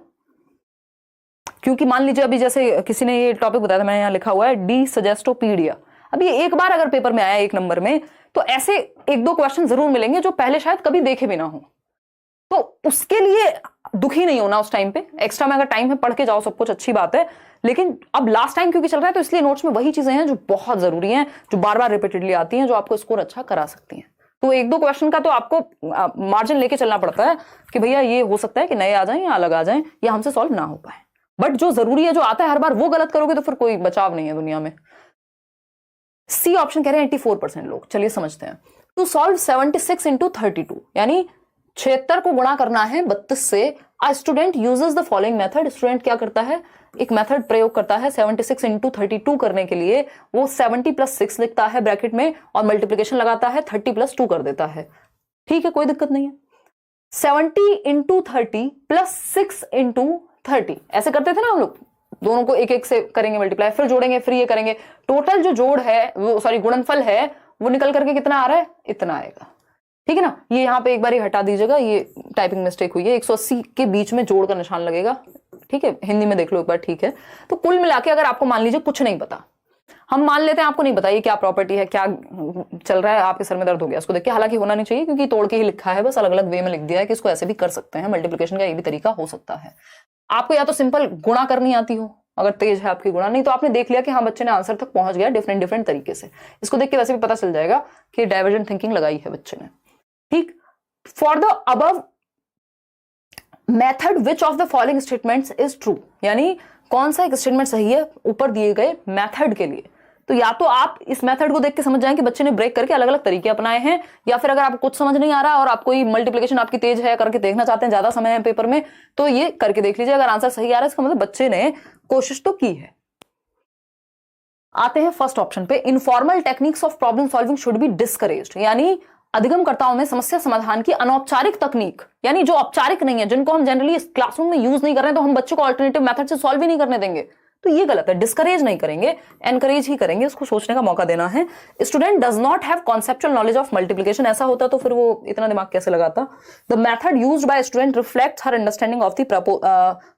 S1: क्योंकि मान लीजिए अभी जैसे किसी ने ये टॉपिक बताया था, मैंने यहाँ लिखा हुआ है डी सजेस्टोपीडिया, अब ये एक बार अगर पेपर में आया 1 नंबर में, तो ऐसे 1-2 क्वेश्चन जरूर मिलेंगे जो पहले शायद कभी देखे भी ना हो। तो उसके लिए दुखी नहीं होना उस टाइम पे, एक्स्ट्रा में अगर टाइम है पढ़ के जाओ, सब कुछ अच्छी बात है, लेकिन अब लास्ट टाइम क्योंकि चल रहा है तो इसलिए नोट्स में वही चीजें हैं जो बहुत जरूरी हैं, जो बार बार रिपीटेडली आती हैं, जो आपको स्कोर अच्छा करा सकती हैं। तो 1-2 क्वेश्चन का तो आपको मार्जिन लेके चलना पड़ता है कि भैया ये हो सकता है कि नए आ जाएं या अलग आ जाएं या हमसे सॉल्व ना हो पाए, बट जो जरूरी है, जो आता है हर बार, वो गलत करोगे तो फिर कोई बचाव नहीं है दुनिया में। सी ऑप्शन कह रहे हैं 84% लोग। चलिए समझते हैं। टू सॉल्व 76 into 32, यानी 76 को गुणा करना है 32 से। A student uses the following method, student क्या करता है, एक मेथड प्रयोग करता है 76 into 32 करने के लिए। वो 70 + 6 लिखता है ब्रैकेट में और मल्टीप्लीकेशन लगाता है, 30 + 2 कर देता है। ठीक है, कोई दिक्कत नहीं है। 70 into 30 + 6 into 30 ऐसे करते थे ना हम लोग, दोनों को एक एक से करेंगे मल्टीप्लाई, फिर जोड़ेंगे, फिर ये करेंगे, टोटल जो जोड़ है वो सॉरी गुणनफल है वो निकल करके कितना आ रहा है, इतना आएगा। ठीक है ना, ये यहाँ पे एक बार ही हटा दीजिएगा, ये टाइपिंग मिस्टेक हुई है, 180 के बीच में जोड़ का निशान लगेगा। ठीक है, हिंदी में देख लो एक बार। ठीक है, तो कुल मिला के अगर आपको मान लीजिए कुछ नहीं पता, हम मान लेते हैं आपको नहीं बताइए क्या प्रॉपर्टी है, क्या चल रहा है, आपके सर में दर्द हो गया उसको देख के, हालांकि होना नहीं चाहिए क्योंकि तोड़ के ही लिखा है, बस अलग अलग वे में लिख दिया है कि इसको ऐसे भी कर सकते हैं, मल्टीप्लिकेशन का ये भी तरीका हो सकता है। आपको या तो सिंपल गुणा करनी आती हो, अगर तेज है आपकी गुणा, नहीं तो आपने देख लिया कि हाँ बच्चे ने आंसर तक पहुंच गया डिफरेंट तरीके से, इसको देख के वैसे भी पता चल जाएगा कि डाइवर्जेंट थिंकिंग लगाई है बच्चे ने। ठीक, for the above method which of the following statements is true, यानी कौन सा एक स्टेटमेंट सही है ऊपर दिए गए मेथड के लिए। तो या तो आप इस मेथड को देख के समझ जाएं कि बच्चे ने ब्रेक करके अलग अलग तरीके अपनाए हैं, या फिर अगर आपको कुछ समझ नहीं आ रहा और आप कोई मल्टीप्लिकेशन आपकी तेज है करके देखना चाहते हैं, ज्यादा समय है पेपर में, तो ये करके देख लीजिए। अगर आंसर सही आ रहा है इसका मतलब बच्चे ने कोशिश तो की है। आते हैं फर्स्ट ऑप्शन पे, informal techniques of problem solving should be discouraged, यानी अधिगमकर्ताओं में समस्या समाधान की अनौपचारिक तकनीक, यानी जो औपचारिक नहीं है, जिनको हम जनरली क्लासरूम में यूज नहीं कर रहे हैं, तो हम बच्चों को अल्टरनेटिव मेथड से सॉल्व ही नहीं करने देंगे, तो ये गलत है। डिस्करेज नहीं करेंगे, एनकरेज ही करेंगे, उसको सोचने का मौका देना है। Student does not have conceptual knowledge of multiplication, ऐसा होता तो फिर वो इतना दिमाग कैसे लगाता। The method used by student reflects her understanding of the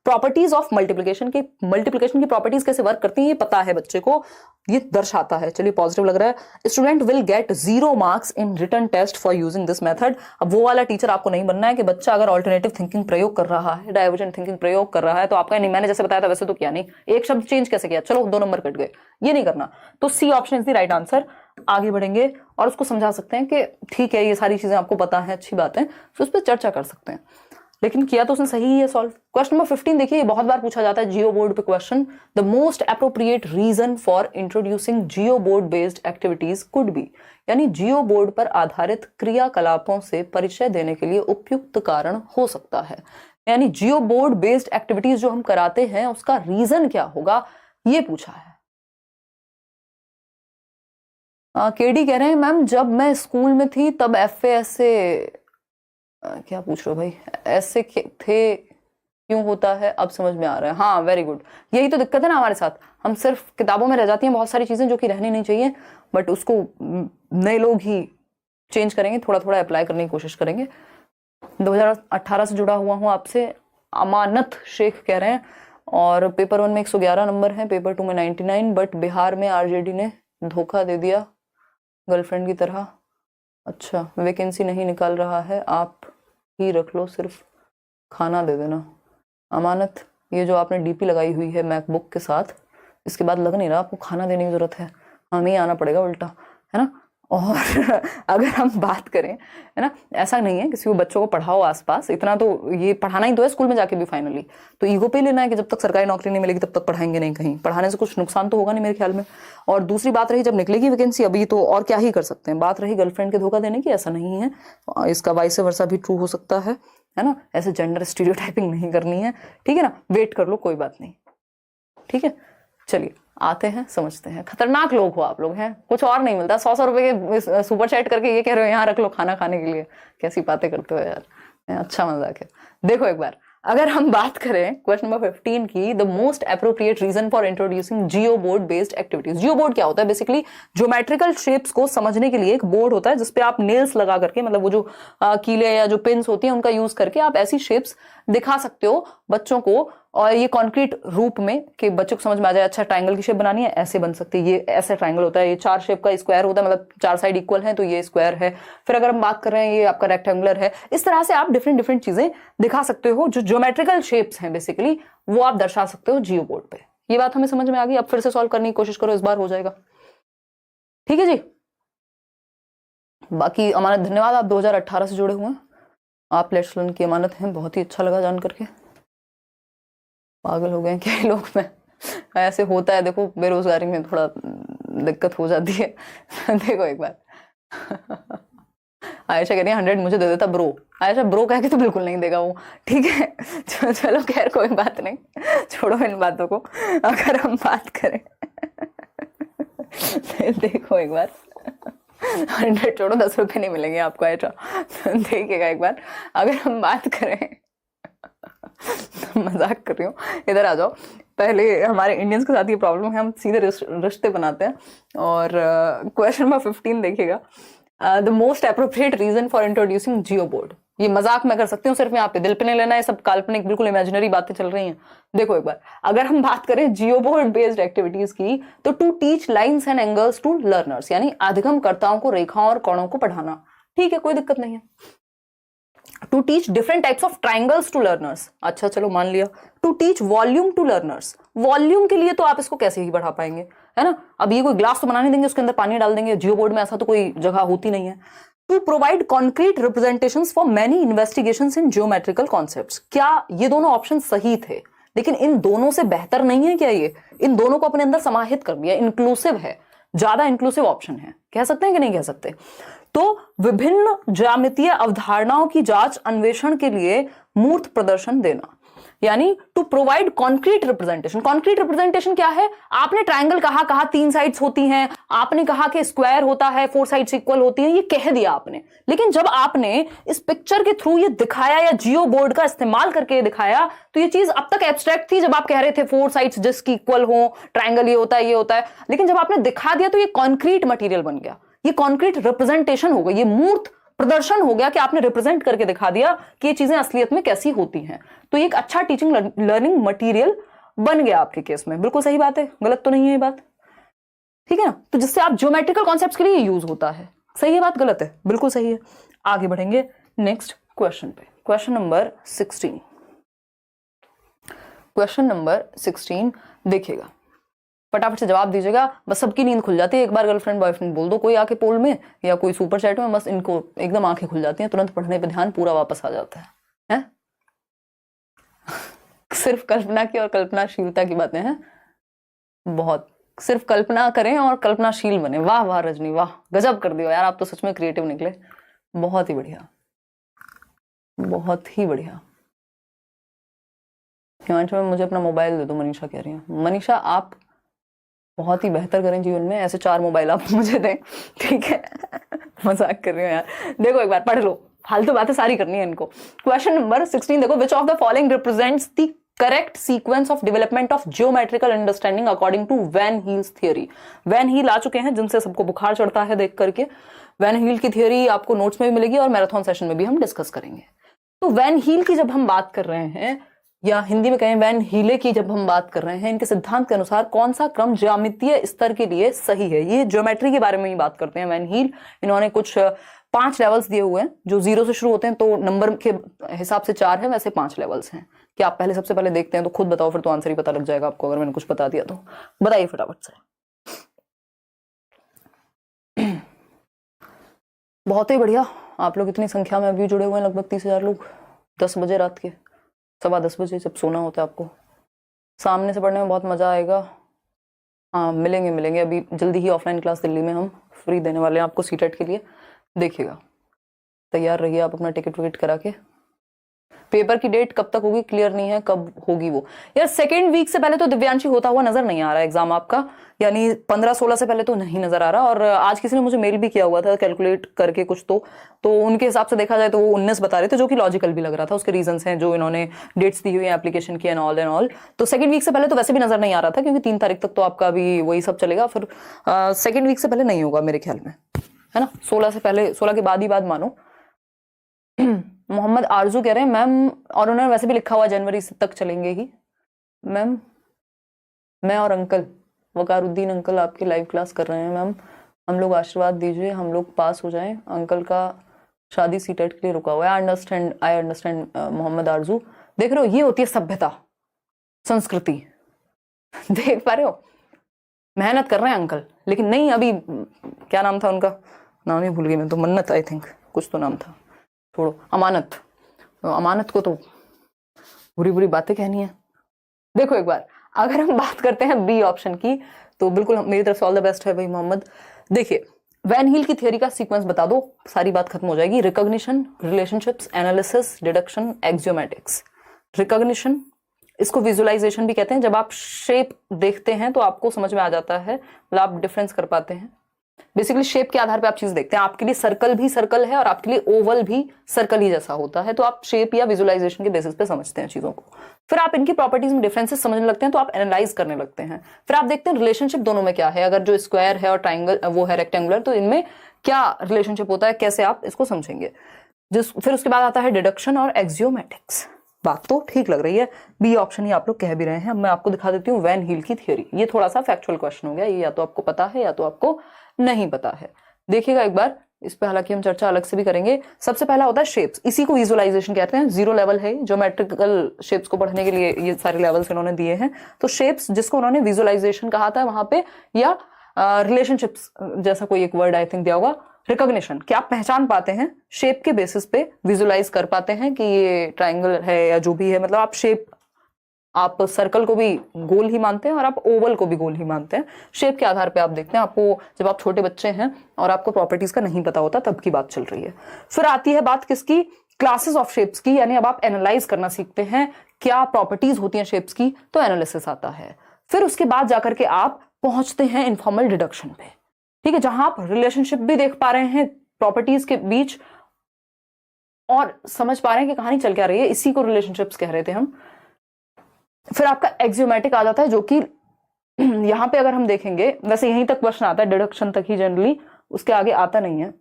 S1: properties of multiplication, की मल्टीप्लिकेशन की प्रॉपर्टीज कैसे वर्क करती हैं ये पता है बच्चे को, ये दर्शाता है। चलिए पॉजिटिव लग रहा है। Student will get 0 marks in written test for using this method. अब वो वाला टीचर आपको नहीं बनना है कि बच्चा अगर ऑल्टरनेटिव थिंकिंग प्रयोग कर रहा है, डाइवर्जेंट थिंकिंग प्रयोग कर रहा है, तो आपका नहीं, मैंने जैसे बताया था वैसे तो किया नहीं, एक शब्द चेंज कैसे किया, चलो 2 नंबर कट गए, ये नहीं करना। तो C option is the right answer. आगे बढ़ेंगे और उसको समझा सकते हैं कि ठीक है ये सारी चीजें आपको पता है, अच्छी बात है, तो उस पर चर्चा कर सकते हैं। लेकिन किया तो उसने सही ही है सॉल्व। क्वेश्चन नंबर 15 देखिए, बहुत बार पूछा जाता है जियो बोर्ड पे question. The most appropriate reason for introducing geoboard based activities could be, यानी जियो बोर्ड पर आधारित क्रियाकलापों से परिचय देने के लिए उपयुक्त कारण हो सकता है, यानी जियो बोर्ड बेस्ड एक्टिविटीज जो हम कराते हैं उसका रीजन क्या होगा, ये पूछा है। केडी कह रहे हैं मैम जब मैं स्कूल में थी तब FA ऐसे क्या पूछ रहे हो भाई, ऐसे थे क्यों होता है, अब समझ में आ रहा है। हाँ वेरी गुड, यही तो दिक्कत है ना हमारे साथ, हम सिर्फ किताबों में रह जाती हैं बहुत सारी चीजें जो कि रहनी नहीं चाहिए, बट उसको नए लोग ही चेंज करेंगे, थोड़ा थोड़ा अप्लाई करने की कोशिश करेंगे। 2018 से जुड़ा हुआ हूँ आपसे, अमानत शेख कह रहे हैं, और पेपर 1 में 111 नंबर है, पेपर 2 में 99, बट बिहार में RJD ने धोखा दे दिया गर्लफ्रेंड की तरह। अच्छा, वैकेंसी नहीं निकाल रहा है, आप ही रख लो, सिर्फ खाना दे देना। अमानत, ये जो आपने DP लगाई हुई है मैकबुक के साथ, इसके बाद लग नहीं रहा आपको खाना देने की जरूरत है, हमें ही आना पड़ेगा उल्टा, है ना। और अगर हम बात करें, है ना, ऐसा नहीं है किसी को बच्चों को पढ़ाओ आसपास, इतना तो ये पढ़ाना ही तो है स्कूल में जाके भी फाइनली, तो ईगो पे लेना है कि जब तक सरकारी नौकरी नहीं मिलेगी तब तक पढ़ाएंगे नहीं, कहीं पढ़ाने से कुछ नुकसान तो होगा नहीं मेरे ख्याल में। और दूसरी बात रही जब निकलेगी वैकेंसी, अभी तो और क्या ही कर सकते हैं। बात रही गर्लफ्रेंड के धोखा देने की, ऐसा नहीं है, इसका वाइस वर्सा भी ट्रू हो सकता है ना, ऐसे जेंडर स्टीरियोटाइपिंग नहीं करनी है, ठीक है ना, वेट कर लो कोई बात नहीं, ठीक है। चलिए आते हैं, समझते हैं। खतरनाक लोग हो आप लोग, हैं कुछ और नहीं मिलता, 100 रुपए के सुपर चैट करके ये कह रहे हो यहाँ रख लो खाना खाने के लिए, कैसी बातें करते हो यार, अच्छा मजाक है। देखो एक बार, अगर हम बात करें क्वेश्चन नंबर 15 की, the most appropriate reason for introducing geoboard based activities. Geoboard क्या होता है, बेसिकली ज्योमेट्रिकल शेप्स को समझने के लिए एक बोर्ड होता है जिसपे आप नेल्स लगा करके, मतलब वो जो कीले या जो पिन्स होती हैं उनका यूज करके आप ऐसी शेप्स दिखा सकते हो बच्चों को, और ये कॉन्क्रीट रूप में कि बच्चों को समझ में आ जाए, अच्छा ट्राइंगल की शेप बनानी है, ऐसे बन सकती है, ये ऐसे ट्राइंगल होता है, ये 4 शेप का स्क्वायर होता है, मतलब 4 साइड इक्वल है तो ये स्क्वायर है। फिर अगर हम बात कर रहे हैं ये आपका रेक्टेंगुलर है, इस तरह से आप डिफरेंट चीजें दिखा सकते हो, जो ज्योमेट्रिकल शेप्स हैं बेसिकली वो आप दर्शा सकते हो जियो बोर्ड पे। ये बात हमें समझ में आ गई, अब फिर से सॉल्व करने की कोशिश करो, इस बार हो जाएगा, ठीक है जी। बाकी अमानत धन्यवाद, आप 2018 से जुड़े हुए हैं, आप लेट्स लर्न की अमानत हैं, बहुत ही अच्छा लगा जान करके। पागल हो गए क्या लोग, में ऐसे होता है, देखो बेरोजगारी में थोड़ा दिक्कत हो जाती है। देखो एक बार आयशा कह रही है 100 मुझे दे देता ब्रो, आयशा ब्रो कह के तो बिल्कुल नहीं देगा वो, ठीक है। चलो खैर कोई बात नहीं, छोड़ो इन बातों को। अगर हम बात करें देखो एक बार 100 छोड़ो, 10 रुपए नहीं मिलेंगे आपको आयशा, देखिएगा एक बार। अगर हम बात करें मजाक कर रही हूँ, इधर आ जाओ। पहले हमारे इंडियंस के साथ ये प्रॉब्लम है, हम सीधे रिश्ते बनाते हैं। और क्वेश्चन नंबर 15 देखिएगा, the most appropriate reason for introducing geoboard. ये मजाक मैं कर सकती हूँ, सिर्फ यहाँ पे दिल पे नहीं लेना है, सब काल्पनिक बिल्कुल इमेजिनरी बातें चल रही हैं। देखो एक बार, अगर हम बात करें जियो बोर्ड बेस्ड एक्टिविटीज की, तो to teach lines and angles to learners, यानी अधिगमकर्ताओं को रेखाओं और कोणों को पढ़ाना, ठीक है, कोई दिक्कत नहीं है। To teach different types of triangles to learners, अच्छा चलो मान लिया। To teach volume to learners, volume के लिए तो आप इसको कैसे ही बढ़ा पाएंगे, है ना। अब ये कोई ग्लास तो बनाने देंगे, उसके अंदर पानी डाल देंगे, जियो बोर्ड में ऐसा तो कोई जगह होती नहीं है। To provide concrete representations for many investigations in geometrical concepts. क्या ये दोनों ऑप्शन सही थे? लेकिन इन दोनों से बेहतर नहीं है क्या ये? इन दोनों को अपने अंदर समाहित कर दिया, इंक्लूसिव है, ज्यादा इंक्लूसिव ऑप्शन है, कह सकते हैं कि नहीं कह सकते? तो विभिन्न ज्यामितीय अवधारणाओं की जांच अन्वेषण के लिए मूर्त प्रदर्शन देना, यानी to provide concrete representation. Concrete representation क्या है? आपने ट्रायंगल कहा 3 साइड्स होती हैं, आपने कहा कि स्क्वायर होता है 4 साइड्स इक्वल होती हैं, ये कह दिया आपने। लेकिन जब आपने इस पिक्चर के थ्रू ये दिखाया या जियो बोर्ड का इस्तेमाल करके दिखाया, तो ये चीज अब तक एब्स्ट्रैक्ट थी जब आप कह रहे थे 4 साइड्स जिसकी इक्वल हो, ट्रायंगल ये होता है ये होता है। लेकिन जब आपने दिखा दिया तो ये कॉन्क्रीट मटीरियल बन गया, ये कॉन्क्रीट रिप्रेजेंटेशन हो गई, ये मूर्त प्रदर्शन हो गया कि आपने रिप्रेजेंट करके दिखा दिया कि ये चीजें असलियत में कैसी होती हैं। तो ये एक अच्छा टीचिंग लर्निंग मटेरियल बन गया आपके केस में। बिल्कुल सही बात है, गलत तो नहीं है ये बात, ठीक है ना? तो जिससे आप ज्योमेट्रिकल कॉन्सेप्ट्स के लिए यूज होता है। सही है बात, गलत है? बिल्कुल सही है। आगे बढ़ेंगे नेक्स्ट क्वेश्चन पे। Question number 16। क्वेश्चन नंबर 16 देखिएगा, फटाफट से जवाब दीजिएगा, बस सबकी नींद खुल जाती है। एक बार गर्लफ्रेंड बॉयफ्रेंड बोल दो कोई आके पोल में या कोई सुपर चैट में, बस इनको एकदम आंखें खुल जाती हैं, तुरंत पढ़ने पे ध्यान पूरा वापस आ जाता है, हैं? सिर्फ कल्पना की और कल्पनाशीलता की बातें हैं, बहुत। सिर्फ कल्पना करें और कल्पनाशील बने। वाह वाह रजनी, वाह, गजब कर दियो यार, आप तो सच में क्रिएटिव निकले। बहुत ही बढ़िया, बहुत ही बढ़िया। हिमांशु में मुझे अपना मोबाइल दे दो, मनीषा कह रही है। मनीषा आप बहुत ही बेहतर करें जीवन में, ऐसे 4 मोबाइल आप मुझे दें, ठीक है? मजाक कर रही हूँ यार। देखो एक बार पढ़ लो, फालतू बातें सारी करनी है इनको। क्वेश्चन नंबर 16 देखो, which of the following represents the correct sequence of development of geometrical understanding according to van Hiele's theory. Van Hiele आ चुके हैं जिनसे सबको बुखार चढ़ता है देख करके। वैन हील की थियरी आपको नोट्स में भी मिलेगी और मैराथन सेशन में भी हम डिस्कस करेंगे। तो वैन हील की जब हम बात कर रहे हैं, या हिंदी में कहें वैन हीले की जब हम बात कर रहे हैं, इनके सिद्धांत के अनुसार कौन सा क्रम ज्यामितीय स्तर के लिए सही है? ये ज्योमेट्री के बारे में ही बात करते हैं वैन हील। इन्होंने कुछ 5 लेवल्स दिए हुए हैं जो 0 से शुरू होते हैं, तो नंबर के हिसाब से 4 है, वैसे 5 लेवल्स हैं। कि आप पहले सबसे पहले देखते हैं तो खुद बताओ, फिर तो आंसर ही पता लग जाएगा आपको अगर मैंने कुछ बता दिया तो। बताइए फटाफट से। बहुत ही बढ़िया, आप लोग इतनी संख्या में अभी जुड़े हुए हैं, लगभग 30,000 लोग। 10 बजे रात के, 10:15 बजे जब सोना होता है आपको। सामने से पढ़ने में बहुत मजा आएगा। हाँ मिलेंगे अभी जल्दी ही ऑफलाइन क्लास दिल्ली में हम फ्री देने वाले हैं आपको सीटेट के लिए। देखिएगा, तैयार रहिए आप अपना टिकट विकेट करा के। पेपर की डेट कब तक होगी क्लियर नहीं है, कब होगी वो यार। 2nd वीक से पहले तो दिव्यांशी होता हुआ नजर नहीं आ रहा एग्जाम आपका, यानी 15-16 से पहले तो नहीं नजर आ रहा। और आज किसी ने मुझे मेल भी किया हुआ था कैलकुलेट करके कुछ, तो उनके हिसाब से देखा जाए तो वो 19 बता रहे थे, जो कि लॉजिकल भी लग रहा था। उसके रीजंस हैं जो इन्होंने डेट्स दी हुई है एप्लीकेशन की एंड ऑल। तो 2nd वीक से पहले तो वैसे भी नजर नहीं आ रहा था, क्योंकि 3 तारीख तक तो आपका भी वही सब चलेगा। फिर 2nd वीक से पहले नहीं होगा मेरे ख्याल में, है ना? 16 से पहले, 16 के बाद ही बात मानो। मोहम्मद आरजू कह रहे हैं मैम, और उन्होंने वैसे भी लिखा हुआ जनवरी तक चलेंगे ही मैम। मैं और अंकल वकारुद्दीन अंकल आपकी लाइव क्लास कर रहे हैं मैम, हम लोग आशीर्वाद दीजिए, हम लोग पास हो जाएं। अंकल का शादी सीटेट के लिए रुका हुआ है। आई अंडरस्टैंड मोहम्मद आरजू। देख रहे हो, ये होती है सभ्यता, संस्कृति। देख पा रहे हो, मेहनत कर रहे हैं अंकल। लेकिन नहीं, अभी क्या नाम था उनका, नाम ही भूल गई मैं तो, मन्नत आई थिंक, कुछ तो नाम था, छोड़ो। अमानत को तो बुरी बुरी बातें कहनी है। देखो एक बार, अगर हम बात करते हैं बी ऑप्शन की, तो बिल्कुल मेरी तरफ से ऑल द बेस्ट है भाई मोहम्मद। देखिए, वैन हील की थ्योरी का सीक्वेंस बता दो, सारी बात खत्म हो जाएगी। Recognition, relationships, analysis, deduction, axiomatics. Recognition, इसको विजुअलाइजेशन भी कहते हैं। जब आप शेप देखते हैं तो आपको समझ में आ जाता है, मतलब आप डिफरेंस कर पाते हैं। बेसिकली शेप के आधार पे आप चीज देखते हैं। आपके लिए सर्कल भी सर्कल है और आपके लिए ओवल भी सर्कल ही जैसा होता है, तो आप शेप या विजुअलाइजेशन के बेसिस पे समझते हैं चीजों को। फिर आप इनकी प्रॉपर्टीज में डिफरेंसेस समझने लगते हैं, तो आप एनालाइज करने लगते हैं। फिर आप देखते हैं रिलेशनशिप दोनों में क्या है। अगर जो स्क्वायर है और ट्राइंगल वो है रेक्टेंगुलर, तो इनमें क्या रिलेशनशिप होता है, कैसे आप इसको समझेंगे। फिर उसके बाद आता है डिडक्शन और एक्सियोमेटिक्स। बात तो ठीक लग रही है, बी ऑप्शन ही आप लोग कह भी रहे हैं। अब मैं आपको दिखा देती हूँ वैन हील की थ्योरी। ये थोड़ा सा फैक्चुअल क्वेश्चन हो गया, ये या तो आपको पता है या तो आपको नहीं पता है। देखिएगा एक बार, इस पे हालांकि हम चर्चा अलग से भी करेंगे। सबसे पहला होता है शेप्स, इसी को विजुअलाइजेशन कहते हैं। 0 लेवल है ज्योमेट्रिकल शेप्स को पढ़ने के लिए, ये सारे लेवल्स इन्होंने दिए हैं। तो शेप्स जिसको उन्होंने विजुअलाइजेशन कहा था वहां पे, या रिलेशनशिप्स जैसा कोई एक वर्ड आई थिंक दिया होगा, रिकॉग्निशन, कि आप पहचान पाते हैं शेप के बेसिस पे, विजुलाइज कर पाते हैं कि ये ट्राइंगल है या जो भी है, मतलब आप शेप, आप सर्कल को भी गोल ही मानते हैं और आप ओवल को भी गोल ही मानते हैं, शेप के आधार पे आप देखते हैं। आपको जब आप छोटे बच्चे हैं और आपको प्रॉपर्टीज का नहीं पता होता तब की बात चल रही है। फिर आती है बात किसकी, क्लासेस ऑफ शेप्स की, यानी अब आप एनालाइज करना सीखते हैं क्या प्रॉपर्टीज होती हैं शेप्स की, तो एनालिसिस आता है। फिर उसके बाद जाकर के आप पहुंचते हैं इनफॉर्मल डिडक्शन पे, ठीक है, जहां आप रिलेशनशिप भी देख पा रहे हैं प्रॉपर्टीज के बीच और समझ पा रहे हैं कि कहानी चल क्या रही है, इसी को रिलेशनशिप्स कह रहे थे हम। फिर आपका एक्सियोमेटिक आ जाता है, जो कि यहां पे अगर हम देखेंगे, वैसे यहीं तक प्रश्न आता है, डिडक्शन तक ही जनरली, उसके आगे आता नहीं है,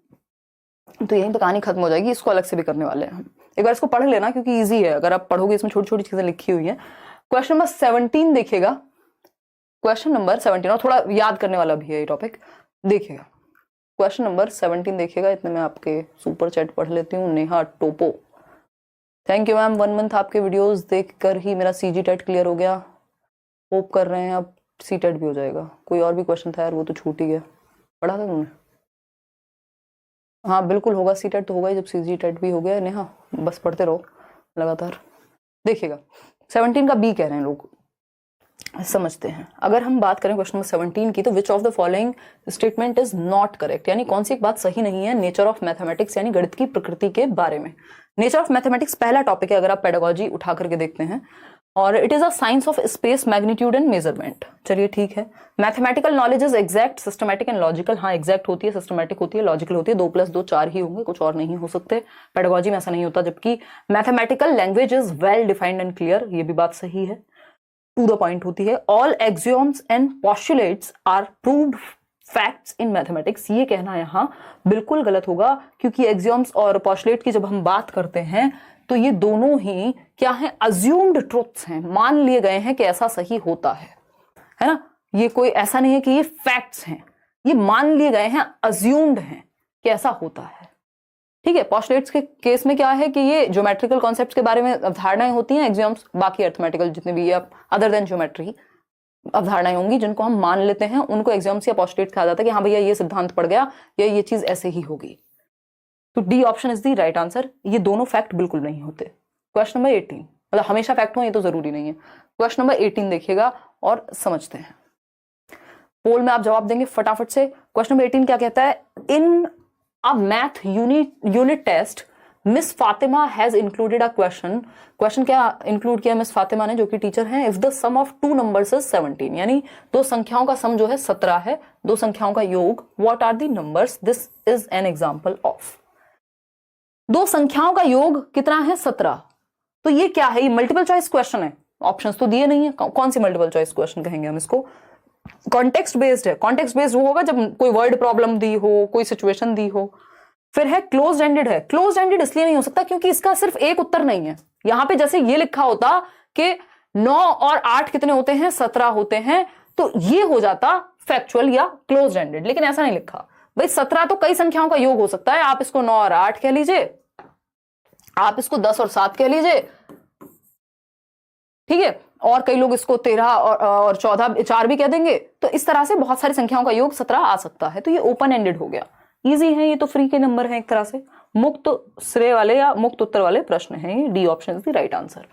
S1: तो यहीं पे कहानी खत्म हो जाएगी। इसको अलग से भी करने वाले हैं हम, एक बार इसको पढ़ लेना क्योंकि इजी है, अगर आप पढ़ोगे इसमें छोटी छोटी चीजें लिखी हुई हैं। क्वेश्चन नंबर 17 देखिएगा, क्वेश्चन नंबर 17, और थोड़ा याद करने वाला भी है ये टॉपिक, देखिएगा क्वेश्चन नंबर 17 देखिएगा। इतने में आपके सुपर चैट पढ़ लेती हूँ। Neha Topo, thank you ma'am, 1 month आपके वीडियोस देखकर ही मेरा सीजी टेट क्लियर हो गया, होप कर रहे हैं अब सी टेट भी हो जाएगा। कोई और भी क्वेश्चन था यार, वो तो छूट ही गया, पढ़ा था तुमने? हाँ बिल्कुल होगा, सी टेट तो होगा ही जब सीजी टेट भी हो गया। नेहा बस पढ़ते रहो लगातार। देखिएगा 17 का बी कह रहे हैं लोग, समझते हैं। अगर हम बात करें क्वेश्चन नंबर 17 की, तो विच of the following statement is not correct, यानी कौन सी एक बात सही नहीं है नेचर ऑफ मैथमेटिक्स, यानी गणित की प्रकृति के बारे में। नेचर ऑफ मैथमेटिक्स पहला टॉपिक है, अगर आप पेडागोजी उठा करके देखते हैं, और it is a science of space, magnitude and measurement. चलिए ठीक है। Mathematical knowledge is exact, systematic and logical. हाँ एग्जैक्ट होती है, सिस्टमैटिक होती है, लॉजिकल होती है। 2 + 2 4 ही होंगे, कुछ और नहीं हो सकते। पेडागोजी में ऐसा नहीं होता। जबकि mathematical language is well defined and clear, ये भी बात सही है, टू द पॉइंट होती है। All axioms and postulates are proved facts in mathematics, ये कहना यहां बिल्कुल गलत होगा, क्योंकि एक्सियोम्स और पोस्टुलेट की जब हम बात करते हैं तो ये दोनों ही क्या है, अज्यूम्ड ट्रुथ्स हैं, मान लिए गए हैं कि ऐसा सही होता है ना। ये कोई ऐसा नहीं है कि ये फैक्ट्स हैं, ये मान लिए गए हैं, अज्यूम्ड हैं कि ऐसा होता है, ठीक है। पोस्टुलेट्स के केस में क्या है कि ये ज्योमेट्रिकल कॉन्सेप्ट्स के बारे में अवधारणाएं होती हैं, एक्सियोम्स बाकी अर्थमेटिकल जितने भी अदर देन ज्योमेट्री अवधारणाएं होंगी जिनको हम मान लेते हैं, उनको एक्सियोम्स या पोस्टुलेट कहा जाता है कि हाँ भैया ये सिद्धांत पड़ गया या ये चीज ऐसे ही होगी। तो D option is the right answer. ये दोनों फैक्ट बिल्कुल नहीं होते। क्वेश्चन नंबर 18, मतलब हमेशा फैक्ट हो ये तो जरूरी नहीं है। क्वेश्चन नंबर 18 देखिएगा और समझते हैं। पोल में आप जवाब देंगे फटाफट से। क्वेश्चन नंबर 18 क्या कहता है, in a math unit test miss Fatima has included a question. Question क्या इंक्लूड किया मिस फातिमा ने, जो कि टीचर हैं। If the sum of 2 numbers is 17, यानी 2 संख्याओं का सम जो है 17 है, 2 संख्याओं का योग। What are the numbers, this is an example of. 2 संख्याओं का योग कितना है, 17। तो ये क्या है, ये मल्टीपल चॉइस क्वेश्चन है, ऑप्शंस तो दिए नहीं है। कौन सी मल्टीपल चॉइस क्वेश्चन कहेंगे हम इसको, कॉन्टेक्स्ट बेस्ड है। कॉन्टेक्स्ट बेस्ड वो होगा जब कोई वर्ड प्रॉब्लम दी हो, कोई सिचुएशन दी हो। फिर है क्लोज एंडेड है। क्लोज एंडेड इसलिए नहीं हो सकता क्योंकि इसका सिर्फ एक उत्तर नहीं है। यहां पे जैसे ये लिखा होता कि 9 और 8 कितने होते हैं, 17 होते हैं, तो ये हो जाता फैक्चुअल या क्लोज एंडेड, लेकिन ऐसा नहीं लिखा। भाई 17 तो कई संख्याओं का योग हो सकता है, आप इसको 9 और 8 कह लीजिए, आप इसको 10 और 7 कह लीजिए, ठीक है, और कई लोग इसको 13 और 14 4 भी कह देंगे। तो इस तरह से बहुत सारी संख्याओं का योग 17 आ सकता है। तो ये ओपन एंडेड हो गया, इजी है, ये तो फ्री के नंबर है एक तरह से, मुक्त श्रेय वाले या मुक्त उत्तर वाले प्रश्न हैं। ये D option is the right answer.